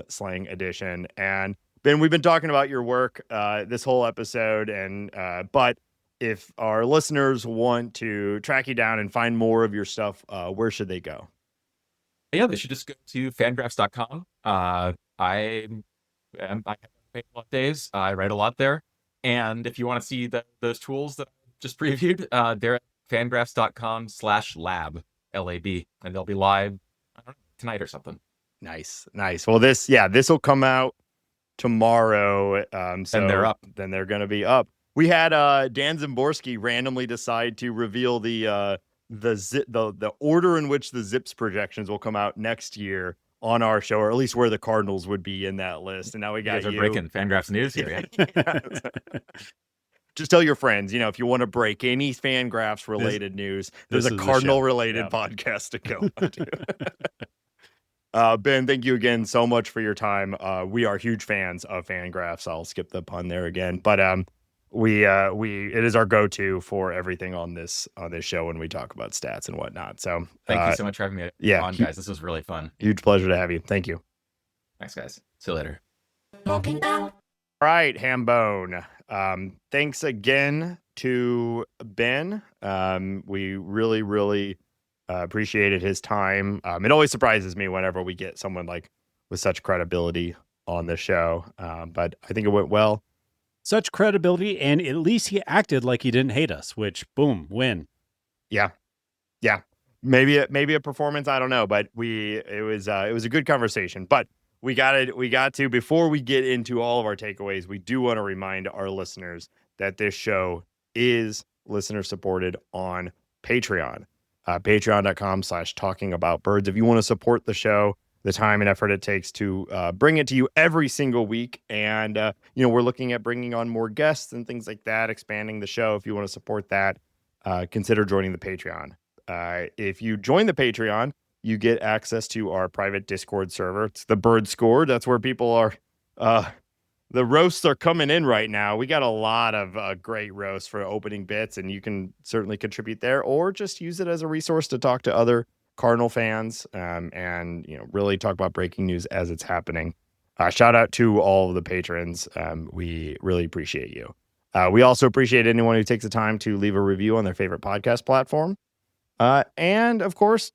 Slang Edition. And Ben, we've been talking about your work this whole episode, and but if our listeners want to track you down and find more of your stuff, where should they go? Yeah, they should just go to fangraphs.com. I have a days. I write a lot there. And if you want to see those tools that I just previewed, they're at fangraphs.com/lab, LAB, and they'll be live, I don't know, tonight or something. Nice. Well, this will come out tomorrow. So and they're up. Then they're going to be up. We had Dan Zimborski randomly decide to reveal the order in which the Zips projections will come out next year on our show, or at least where the Cardinals would be in that list. And now we got you. Guys are breaking FanGraphs news here. Yeah. Just tell your friends, if you want to break any FanGraphs related news, there's a Cardinal related podcast to go to. Ben, thank you again so much for your time. We are huge fans of FanGraphs. I'll skip the pun there again, but it is our go-to for everything on this show when we talk about stats and whatnot. So thank you so much for having me on, guys. This was really fun. Huge pleasure to have you. Thank you. Thanks, guys. See you later. All right, Hambone. Thanks again to Ben. We really, really appreciated his time. It always surprises me whenever we get someone like with such credibility on the show. But I think it went well. Such credibility, and at least he acted like he didn't hate us, which, boom, win. Yeah. Maybe a performance, I don't know, but it was a good conversation. But we got to, before we get into all of our takeaways, we do want to remind our listeners that this show is listener supported on Patreon. Patreon.com/talkingaboutbirds. If you want to support the show, the time and effort it takes to bring it to you every single week. And, we're looking at bringing on more guests and things like that, expanding the show. If you want to support that, consider joining the Patreon. If you join the Patreon, you get access to our private Discord server. It's the Bird Score. That's where people are. The roasts are coming in right now. We got a lot of great roasts for opening bits, and you can certainly contribute there, or just use it as a resource to talk to other Cardinal fans, and really talk about breaking news as it's happening. Shout out to all of the patrons. We really appreciate you. We also appreciate anyone who takes the time to leave a review on their favorite podcast platform. And of course,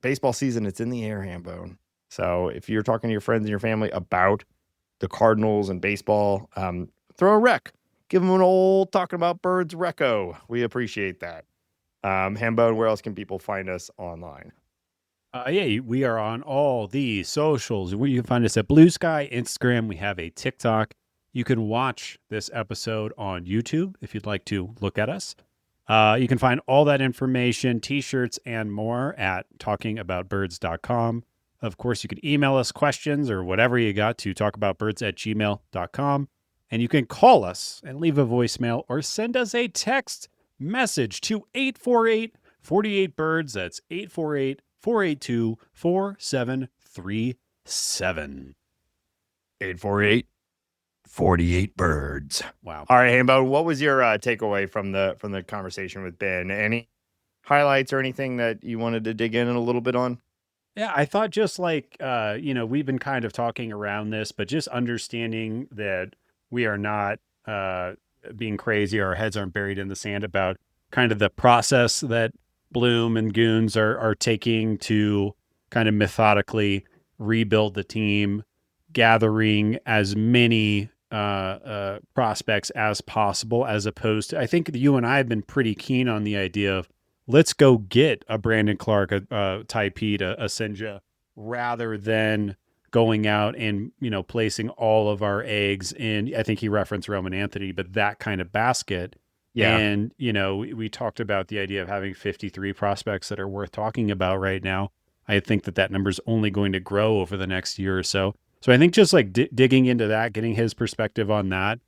baseball season, it's in the air, Hambone. So if you're talking to your friends and your family about the Cardinals and baseball, throw a rec. Give them an old Talking About Birds reco. We appreciate that. Hambone, where else can people find us online? We are on all the socials. You can find us at Blue Sky, Instagram. We have a TikTok. You can watch this episode on YouTube if you'd like to look at us. You can find all that information, t-shirts, and more at talkingaboutbirds.com. Of course, you can email us questions or whatever you got to talkaboutbirds@gmail.com. And you can call us and leave a voicemail or send us a text message to 848-48-BIRDS. That's 848-482-4737. 848-48-BIRDS. Wow. All right, Hambone, what was your takeaway from the conversation with Ben? Any highlights or anything that you wanted to dig in a little bit on? Yeah, I thought just like, we've been kind of talking around this, but just understanding that we are not being crazy, our heads aren't buried in the sand about kind of the process that Bloom and Goons are taking to kind of methodically rebuild the team, gathering as many prospects as possible, as opposed to, I think you and I have been pretty keen on the idea of let's go get a Brandon Clark, a Ty Pete, a Cijntje, rather than going out and, placing all of our eggs in, I think he referenced Roman Anthony, but that kind of basket. Yeah. And, we talked about the idea of having 53 prospects that are worth talking about right now. I think that number is only going to grow over the next year or so. So I think just like digging into that, getting his perspective on that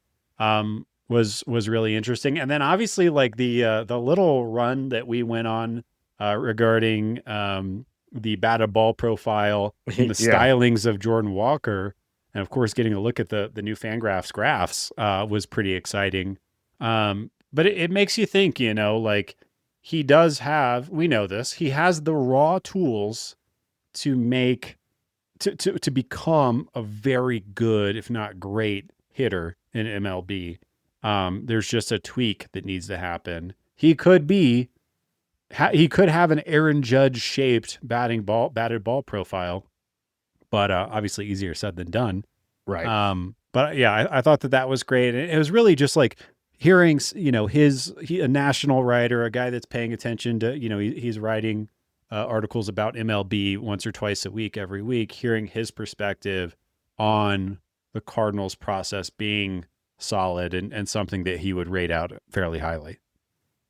was really interesting. And then obviously like the little run that we went on regarding the batted ball profile and the stylings of Jordan Walker, and of course getting a look at the new FanGraphs graphs was pretty exciting. But it makes you think, like he does have, we know this, he has the raw tools to make to become a very good, if not great, hitter in MLB, there's just a tweak that needs to happen. He could have an Aaron Judge shaped batted ball profile, but obviously easier said than done. Right. But yeah, I thought that was great. And it was really just like hearing, a national writer, a guy that's paying attention to, he's writing articles about MLB once or twice a week, every week, hearing his perspective on the Cardinals process being solid and something that he would rate out fairly highly.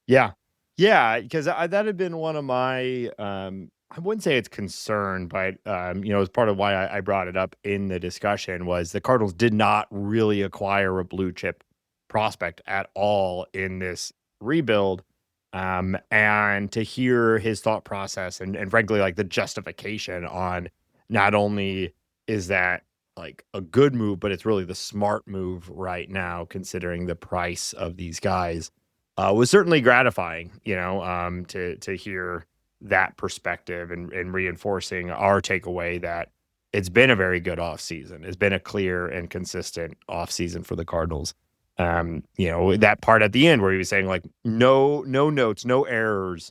Yeah. Yeah. Because that had been one of my, I wouldn't say it's concern, but, as part of why I brought it up in the discussion was the Cardinals did not really acquire a blue chip prospect at all in this rebuild. And to hear his thought process and frankly, like the justification on not only is that like a good move, but it's really the smart move right now, considering the price of these guys, was certainly gratifying, to hear that perspective and reinforcing our takeaway that it's been a very good offseason. It's been a clear and consistent offseason for the Cardinals. That part at the end where he was saying like no notes, no errors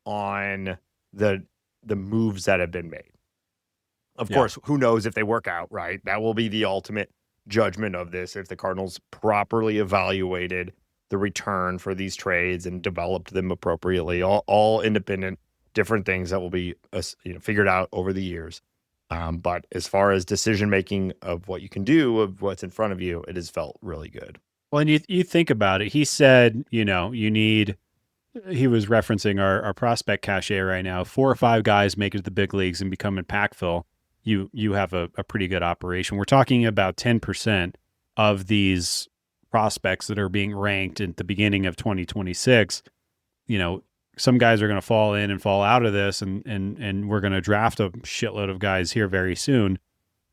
on the moves that have been made. Of course, who knows if they work out, right? That will be the ultimate judgment of this if the Cardinals properly evaluated the return for these trades and developed them appropriately, all independent, different things that will be figured out over the years. But as far as decision making of what you can do, of what's in front of you, it has felt really good. Well, and you think about it. He said, he was referencing our prospect cachet right now. 4 or 5 guys make it to the big leagues and become impactful. You have a pretty good operation. We're talking about 10% of these prospects that are being ranked at the beginning of 2026. Some guys are going to fall in and fall out of this, and we're going to draft a shitload of guys here very soon.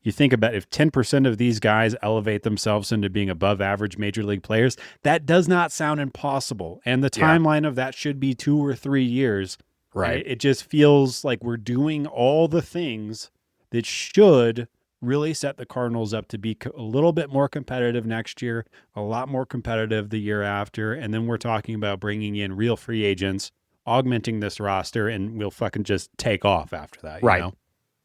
You think about if 10% of these guys elevate themselves into being above average major league players, that does not sound impossible. And the timeline of that should be 2 or 3 years. Right. It just feels like we're doing all the things that should really set the Cardinals up to be a little bit more competitive next year, a lot more competitive the year after. And then we're talking about bringing in real free agents, augmenting this roster, and we'll fucking just take off after that. Right. You know?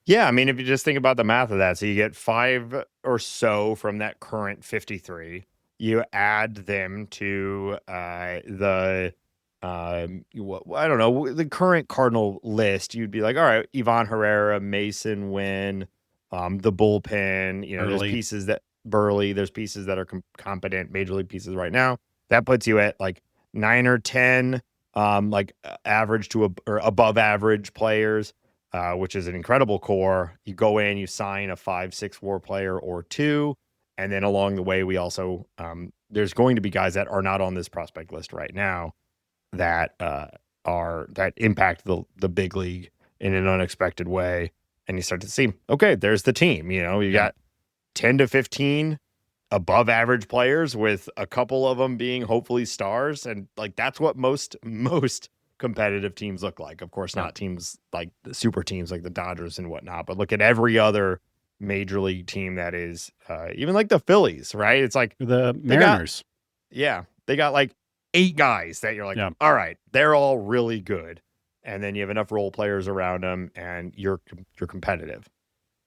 Yeah. I mean, if you just think about the math of that, so you get 5 or so from that current 53, you add them to I don't know, the current Cardinal list, you'd be like, all right, Ivan Herrera, Mason Wynn, the bullpen, there's pieces that Burley, there's pieces that are competent major league pieces right now. That puts you at like 9 or 10, average to or above average players, which is an incredible core. You go in, you sign a 5-6 WAR player or 2. And then along the way, we also, there's going to be guys that are not on this prospect list right now that impact the big league in an unexpected way. And you start to see, okay, there's the team. You got 10 to 15 above average players with a couple of them being hopefully stars. And like, that's what most competitive teams look like. Of course, not teams like the super teams like the Dodgers and whatnot, but look at every other major league team that is even like the Phillies, right? It's like the Mariners. They got like 8 guys that you're like, all right, they're all really good. And then you have enough role players around them and you're competitive.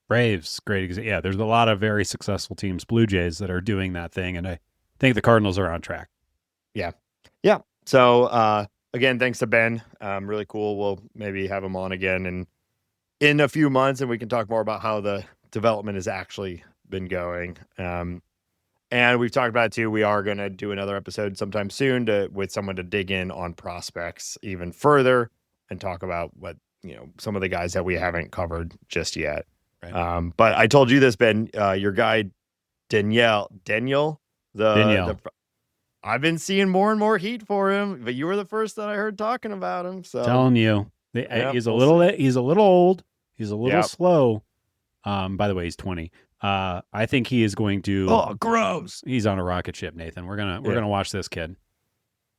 Braves, great example. Yeah, there's a lot of very successful teams, Blue Jays, that are doing that thing. And I think the Cardinals are on track. Yeah. Yeah. So, again, thanks to Ben. Really cool. We'll maybe have him on again and in a few months and we can talk more about how the development has actually been going. And we've talked about it too. We are going to do another episode sometime soon with someone to dig in on prospects even further and talk about what, some of the guys that we haven't covered just yet. Right. But I told you this, Ben, your guy, Daniel, I've been seeing more and more heat for him, but you were the first that I heard talking about him. So telling you, he's a little old. He's a little slow. By the way, he's 20. I think he is going to. Oh, gross! He's on a rocket ship, Nathan. We're gonna watch this kid.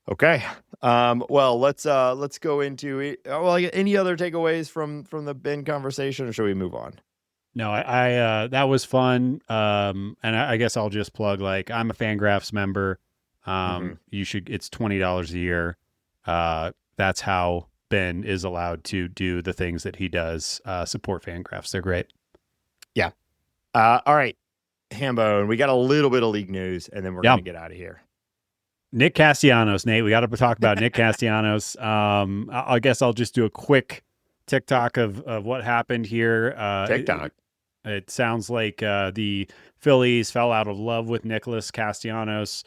Okay. Well, let's go into it. Well, any other takeaways from the Ben conversation, or should we move on? No, I that was fun. And I guess I'll just plug, like, I'm a FanGraphs member. You should, it's $20 a year. That's how Ben is allowed to do the things that he does. Support FanGraphs. They're great. Yeah. All right, Hambone, we got a little bit of league news, and then we're going to get out of here. Nick Castellanos, Nate. We got to talk about Nick Castellanos. I guess I'll just do a quick TikTok of what happened here. TikTok. It sounds like the Phillies fell out of love with Nicholas Castellanos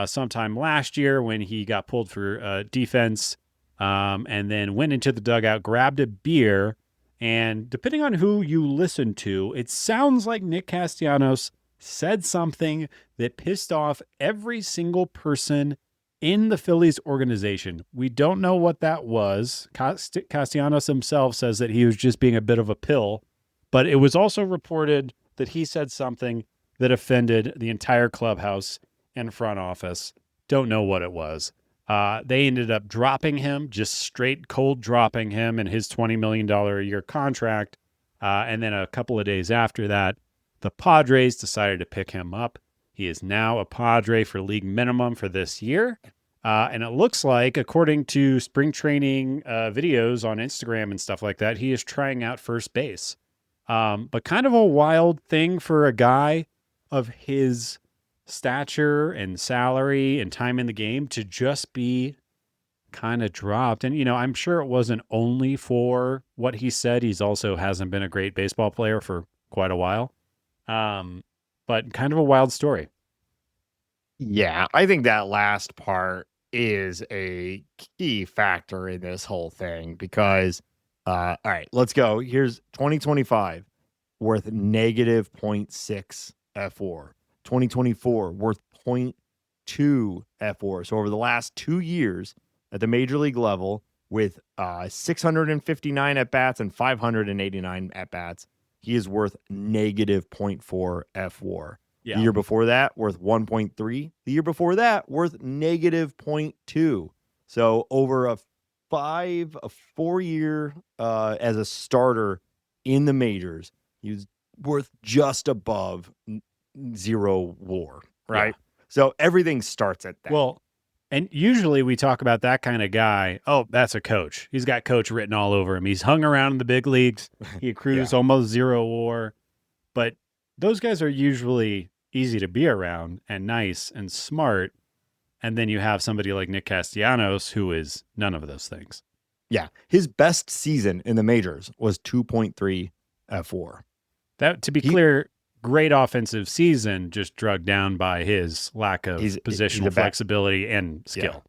sometime last year when he got pulled for defense, and then went into the dugout, grabbed a beer, and depending on who you listen to, it sounds like Nick Castellanos said something that pissed off every single person in the Phillies organization. We don't know what that was. Castellanos himself says that he was just being a bit of a pill, but it was also reported that he said something that offended the entire clubhouse and front office. Don't know what it was. They ended up dropping him, just straight cold dropping him in his $20 million a year contract. And then a couple of days after that, the Padres decided to pick him up. He is now a Padre for league minimum for this year. And it looks like, according to spring training videos on Instagram and stuff like that, he is trying out first base. But kind of a wild thing for a guy of his stature and salary and time in the game to just be kind of dropped. And, I'm sure it wasn't only for what he said. He's also hasn't been a great baseball player for quite a while. But kind of a wild story. Yeah, I think that last part is a key factor in this whole thing because, all right, let's go. Here's 2025 worth negative 0.6 F4. 2024 worth 0.2 F4. So over the last 2 years at the major league level with 659 at-bats and 589 at-bats, he is worth negative 0.4 F4. Yeah. The year before that, worth 1.3. The year before that, worth negative 0.2. So over a 4-year as a starter in the majors, he was worth just above zero WAR, right? Yeah. So everything starts at that. Well, and usually we talk about that kind of guy. Oh, that's a coach. He's got coach written all over him. He's hung around in the big leagues. He accrues almost zero WAR. But those guys are usually easy to be around and nice and smart. And then you have somebody like Nick Castellanos, who is none of those things. Yeah. His best season in the majors was 2.3 F4. That, to be clear, great offensive season, just drugged down by his lack of positional flexibility and skill. Yeah.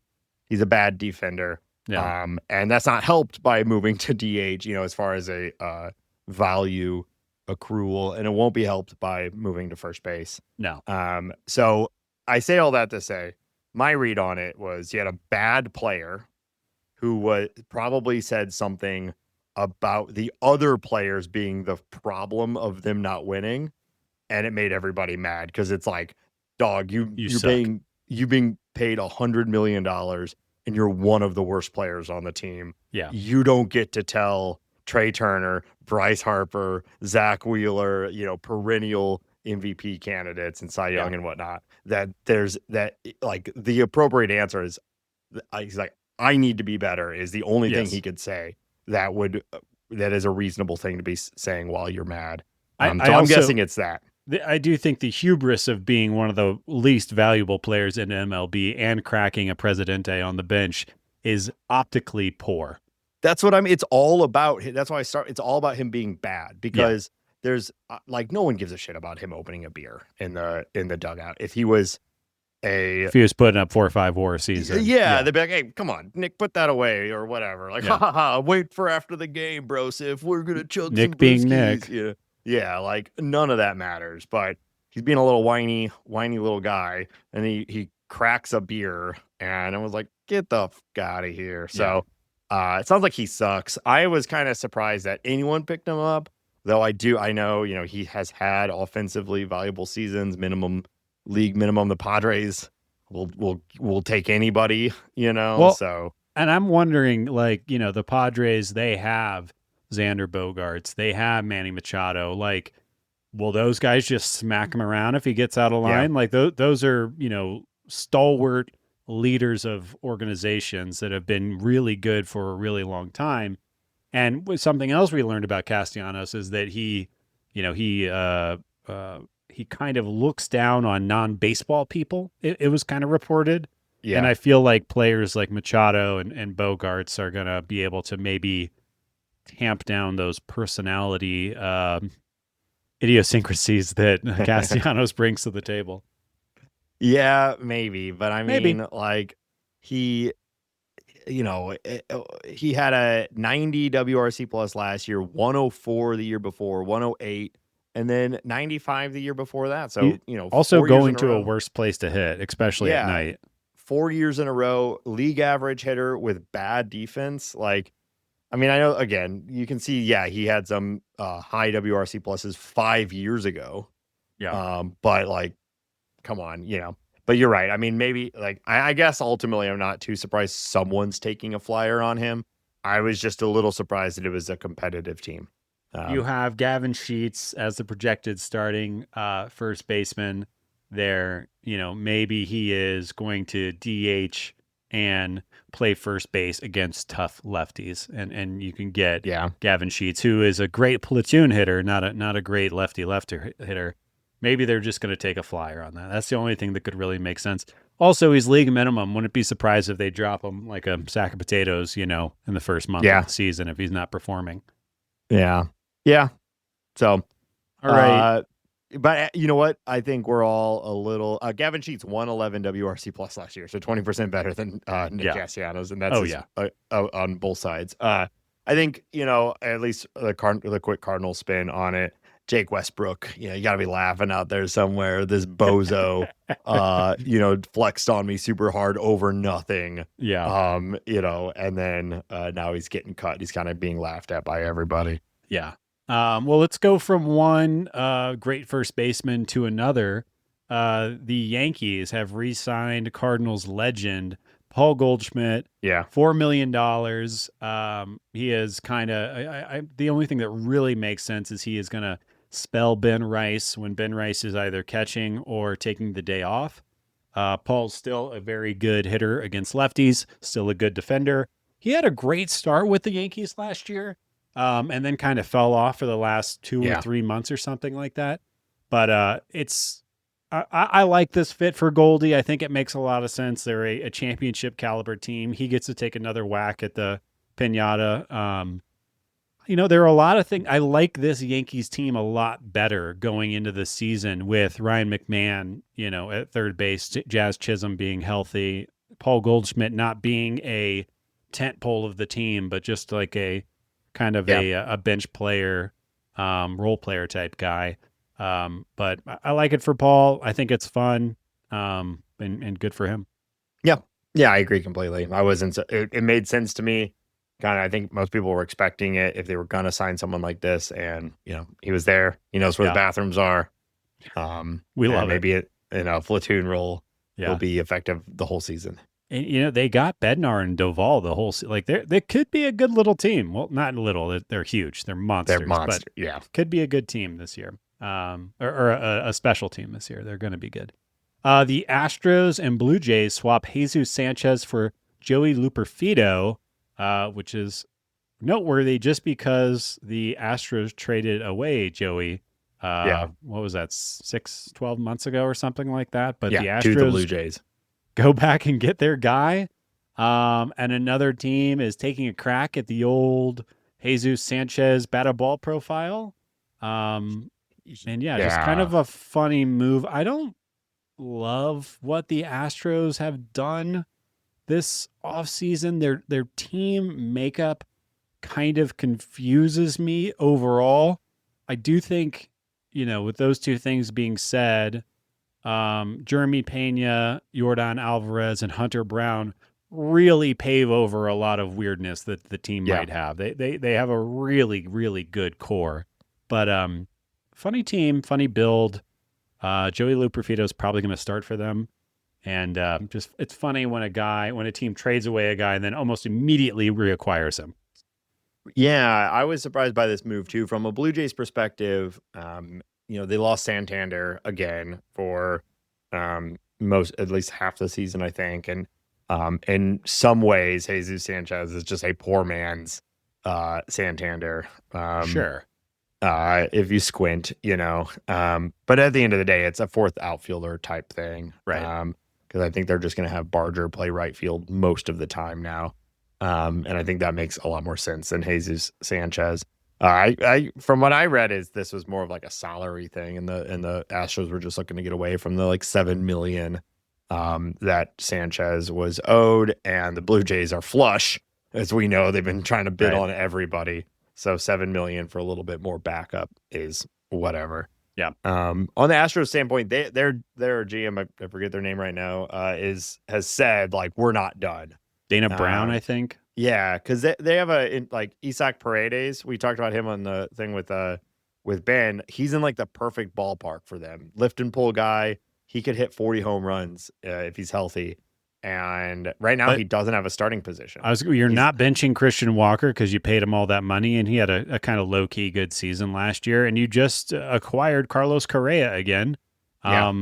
He's a bad defender. Yeah. And that's not helped by moving to DH, as far as a value accrual, and it won't be helped by moving to first base. No. So I say all that to say, my read on it was you had a bad player who probably said something about the other players being the problem of them not winning. And it made everybody mad because it's like, dog, you're being paid $100 million and you're one of the worst players on the team. Yeah. You don't get to tell Trey Turner, Bryce Harper, Zach Wheeler, perennial MVP candidates and Cy Young and whatnot, that there's that, like, the appropriate answer is, he's like, I need to be better is the only thing he could say that is a reasonable thing to be saying while you're mad. I'm guessing it's that. I do think the hubris of being one of the least valuable players in MLB and cracking a Presidente on the bench is optically poor. That's what it's all about. That's why it's all about him being bad because there's no one gives a shit about him opening a beer in the dugout. If he was putting up 4 or 5 WAR a season. They'd be like, hey, come on, Nick, put that away or whatever. Like, wait for after the game, bro. If we're going to chug Nick some being brewskis. Nick. Yeah, like none of that matters, but he's being a little whiny little guy, and he cracks a beer, and I was like, get the fuck out of here. So it sounds like he sucks. I was kind of surprised that anyone picked him up, though I know, he has had offensively valuable seasons, league minimum. The Padres will take anybody, Well, so. And I'm wondering, the Padres, they have Xander Bogaerts, they have Manny Machado. Like, will those guys just smack him around if he gets out of Yeah. line? Like those are, stalwart leaders of organizations that have been really good for a really long time. And something else we learned about Castellanos is that he kind of looks down on non-baseball people. It was kind of reported. Yeah. And I feel like players like Machado and Bogarts are going to be able to maybe tamp down those personality idiosyncrasies that Castellanos brings to the table. Yeah, maybe. But I Maybe. mean, like he had a 90 WRC plus last year, 104 the year before, 108, and then 95 the year before that. So, also 4 years going in a to a row. worse place to hit, especially at night. 4 years in a row, league average hitter with bad defense. Like, I mean, I know, again, you can see, he had some high WRC pluses 5 years ago. Yeah. But like, come on, But you're right. I mean, maybe like I guess ultimately I'm not too surprised someone's taking a flyer on him. I was just a little surprised that it was a competitive team. You have Gavin Sheets as the projected starting first baseman there. Maybe he is going to DH and play first base against tough lefties, and you can get Gavin Sheets, who is a great platoon hitter, not a great lefty hitter. Maybe they're just going to take a flyer on that. That's the only thing that could really make sense. Also, he's league minimum. Wouldn't be surprised if they drop him like a sack of potatoes, in the first month of the season if he's not performing. Yeah. Yeah. So, all right. But you know what? I think we're all a little. Gavin Sheets 111 WRC plus last year, so 20% better than Nick Castellanos, and that's on both sides. I think at least the quick Cardinal spin on it. Jake Westbrook, you got to be laughing out there somewhere. This bozo, flexed on me super hard over nothing. Yeah. And then now he's getting cut. He's kind of being laughed at by everybody. Yeah. Well, let's go from one great first baseman to another. The Yankees have re-signed Cardinals legend Paul Goldschmidt. Yeah. $4 million. He is kind of, the only thing that really makes sense is he is going to spell Ben Rice when Ben Rice is either catching or taking the day off. Paul's still a very good hitter against lefties, still a good defender. He had a great start with the Yankees last year, and then kind of fell off for the last 2 or 3 months or something like that. But I like this fit for Goldie. I think it makes a lot of sense. They're a championship caliber team. He gets to take another whack at the pinata. There are a lot of things. I like this Yankees team a lot better going into the season with Ryan McMahon, at third base, Jazz Chisholm being healthy, Paul Goldschmidt not being a tent pole of the team, but just like a kind of a bench player, role player type guy. But I like it for Paul. I think it's fun, and good for him. Yeah. Yeah, I agree completely. It made sense to me. Kind of, I think most people were expecting it if they were going to sign someone like this, and he was there. He knows where the bathrooms are. We love maybe it in a platoon role will be effective the whole season. And they got Bednar and Doval the whole like they could be a good little team. Well, not little. They're huge. They're monsters. They're monsters. Yeah, could be a good team this year. Or a special team this year. They're going to be good. The Astros and Blue Jays swap Jesus Sanchez for Joey Luperfido. Which is noteworthy just because the Astros traded away Joey. What was that, 12 months ago or something like that? But the Astros to the Blue Jays go back and get their guy. And another team is taking a crack at the old Jesus Sanchez batted ball profile. Just kind of a funny move. I don't love what the Astros have done this offseason. Their team makeup kind of confuses me overall. I do think, with those two things being said, Jeremy Pena, Yordan Alvarez, and Hunter Brown really pave over a lot of weirdness that the team might have. They have a really, really good core. But funny team, funny build. Joey Luperfido is probably going to start for them. And it's funny when a team trades away a guy and then almost immediately reacquires him. Yeah, I was surprised by this move too. From a Blue Jays perspective, they lost Santander again for at least half the season, I think. And in some ways, Jesus Sanchez is just a poor man's Santander. Sure. If you squint, but at the end of the day, it's a fourth outfielder type thing. Right. Because I think they're just going to have Barger play right field most of the time now. And I think that makes a lot more sense than Jesus Sanchez. I from what I read is this was more of like a salary thing, and the Astros were just looking to get away from the like $7 million that Sanchez was owed, and the Blue Jays are flush, as we know. They've been trying to bid on everybody, so $7 million for a little bit more backup is whatever. Yeah. On the Astros standpoint, their GM, I forget their name right now, has said like we're not done. Dana Brown, I think. Yeah, because they have like Isaac Paredes. We talked about him on the thing with Ben. He's in like the perfect ballpark for them. Lift and pull guy. He could hit 40 home runs if he's healthy. And right now he doesn't have a starting position. You're not benching Christian Walker because you paid him all that money, and he had a kind of low key good season last year. And you just acquired Carlos Correa again. Yeah.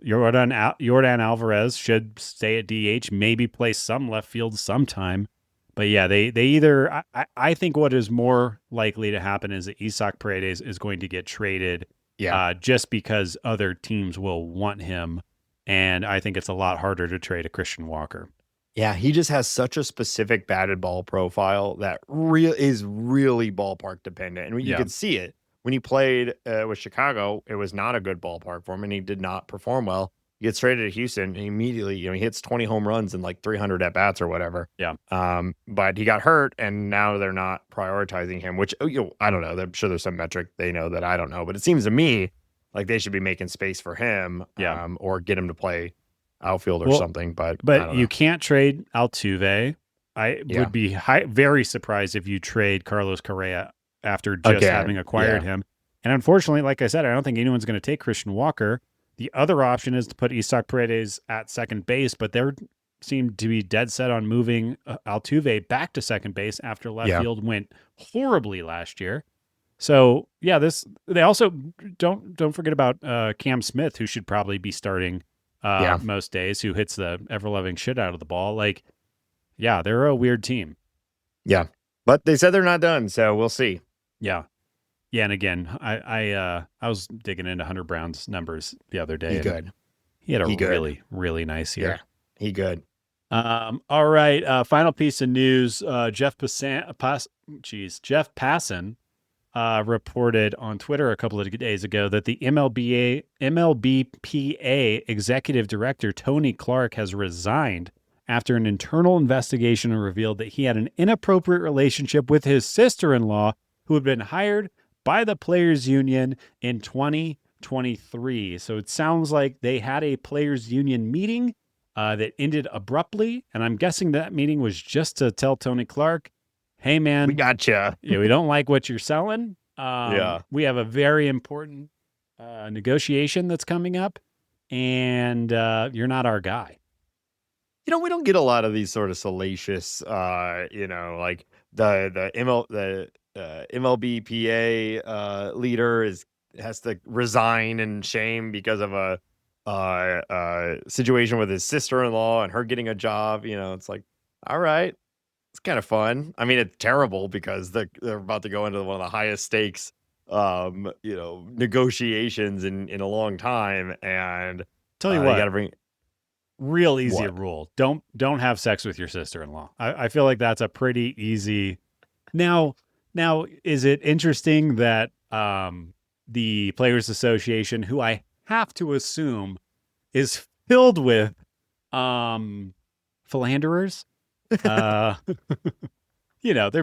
Yordan Alvarez should stay at DH, maybe play some left field sometime. But yeah, they either I think what is more likely to happen is that Isaac Paredes is going to get traded, just because other teams will want him, and I think it's a lot harder to trade a Christian Walker. Yeah, he just has such a specific batted ball profile that is really ballpark dependent, and you could see it when he played with Chicago. It was not a good ballpark for him, and he did not perform well. He gets traded to Houston, and immediately, he hits 20 home runs and like 300 at bats or whatever. Yeah. But he got hurt, and now they're not prioritizing him, which I don't know. I'm sure there's some metric they know that I don't know, but it seems to me like they should be making space for him, or get him to play outfield or something. But you can't trade Altuve. I would be very surprised if you trade Carlos Correa after just having acquired him. And unfortunately, like I said, I don't think anyone's going to take Christian Walker. The other option is to put Isaac Paredes at second base, but they seem to be dead set on moving Altuve back to second base after left field went horribly last year. So they also don't forget about Cam Smith, who should probably be starting most days, who hits the ever-loving shit out of the ball. Like, they're a weird team. Yeah, but they said they're not done, so we'll see. Yeah. Yeah, and again, I was digging into Hunter Brown's numbers the other day. He had a really, really nice year. Yeah, he good. All right, final piece of news. Jeff Passan reported on Twitter a couple of days ago that the MLBPA executive director, Tony Clark, has resigned after an internal investigation revealed that he had an inappropriate relationship with his sister-in-law, who had been hired by the Players Union in 2023. So it sounds like they had a Players Union meeting that ended abruptly. And I'm guessing that meeting was just to tell Tony Clark, hey, man, we gotcha. We don't like what you're selling. We have a very important negotiation that's coming up, and you're not our guy. We don't get a lot of these sort of salacious, like the MLBPA leader has to resign in shame because of a situation with his sister-in-law and her getting a job. It's like, all right, it's kind of fun. I mean, it's terrible because they're about to go into one of the highest stakes, negotiations in a long time. And tell you what, you got to bring real easy rule: don't have sex with your sister-in-law. I feel like that's a pretty easy. Now, is it interesting that the Players Association, who I have to assume is filled with philanderers, they're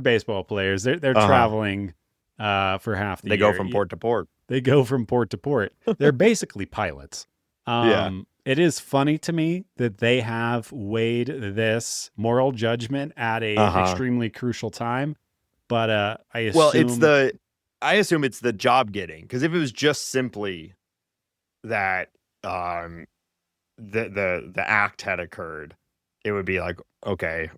baseball players. They're traveling for half the year. They go from port to port. They go from port to port. They're basically pilots. It is funny to me that they have weighed this moral judgment at a extremely crucial time. But I assume I assume it's the job getting, because if it was just simply that the act had occurred, it would be like, okay,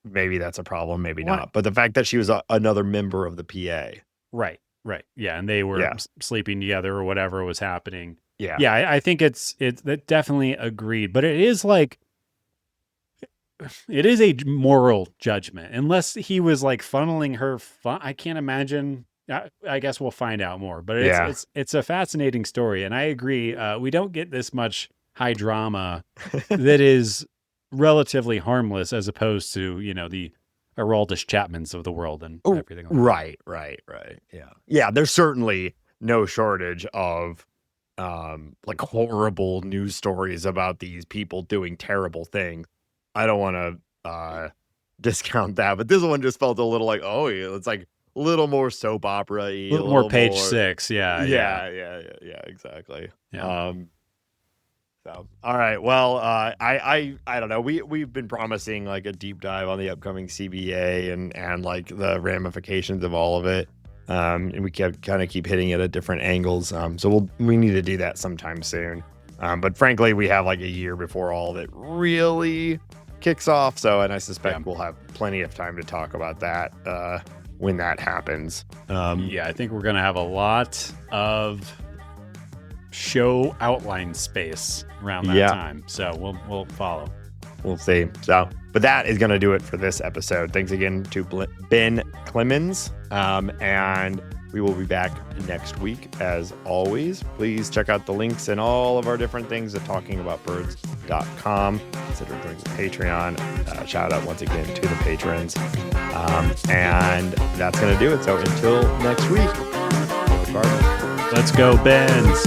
maybe that's a problem, maybe not. But the fact that she was another member of the PA, right, Right. Yeah. And they were Yeah. sleeping together or whatever was happening. Yeah. Yeah. I think it's that definitely agreed, but it is like, it is a moral judgment unless he was like funneling her fun. I can't imagine. I guess we'll find out more, but it's a fascinating story. And I agree. We don't get this much high drama that is relatively harmless as opposed to, the Araldus Chapmans of the world and everything like that. Right. Yeah. Yeah. There's certainly no shortage of like horrible news stories about these people doing terrible things. I don't want to discount that, but this one just felt a little like, it's like a little more soap opera-y, a little more Page 6. Yeah, exactly. Yeah. So all right, well, I don't know. We've been promising like a deep dive on the upcoming CBA and like the ramifications of all of it, and we kind of keep hitting it at different angles. So we need to do that sometime soon. But frankly, we have like a year before all of it really kicks off. And I suspect we'll have plenty of time to talk about that when that happens. I think we're going to have a lot of show outline space around that time. So we'll follow. We'll see. So, but that is going to do it for this episode. Thanks again to Ben Clemens. And we will be back next week. As always, please check out the links and all of our different things at talkingaboutbirds.com. Consider joining the Patreon. Shout out once again to the patrons. And that's going to do it. So until next week, let's go, Benz.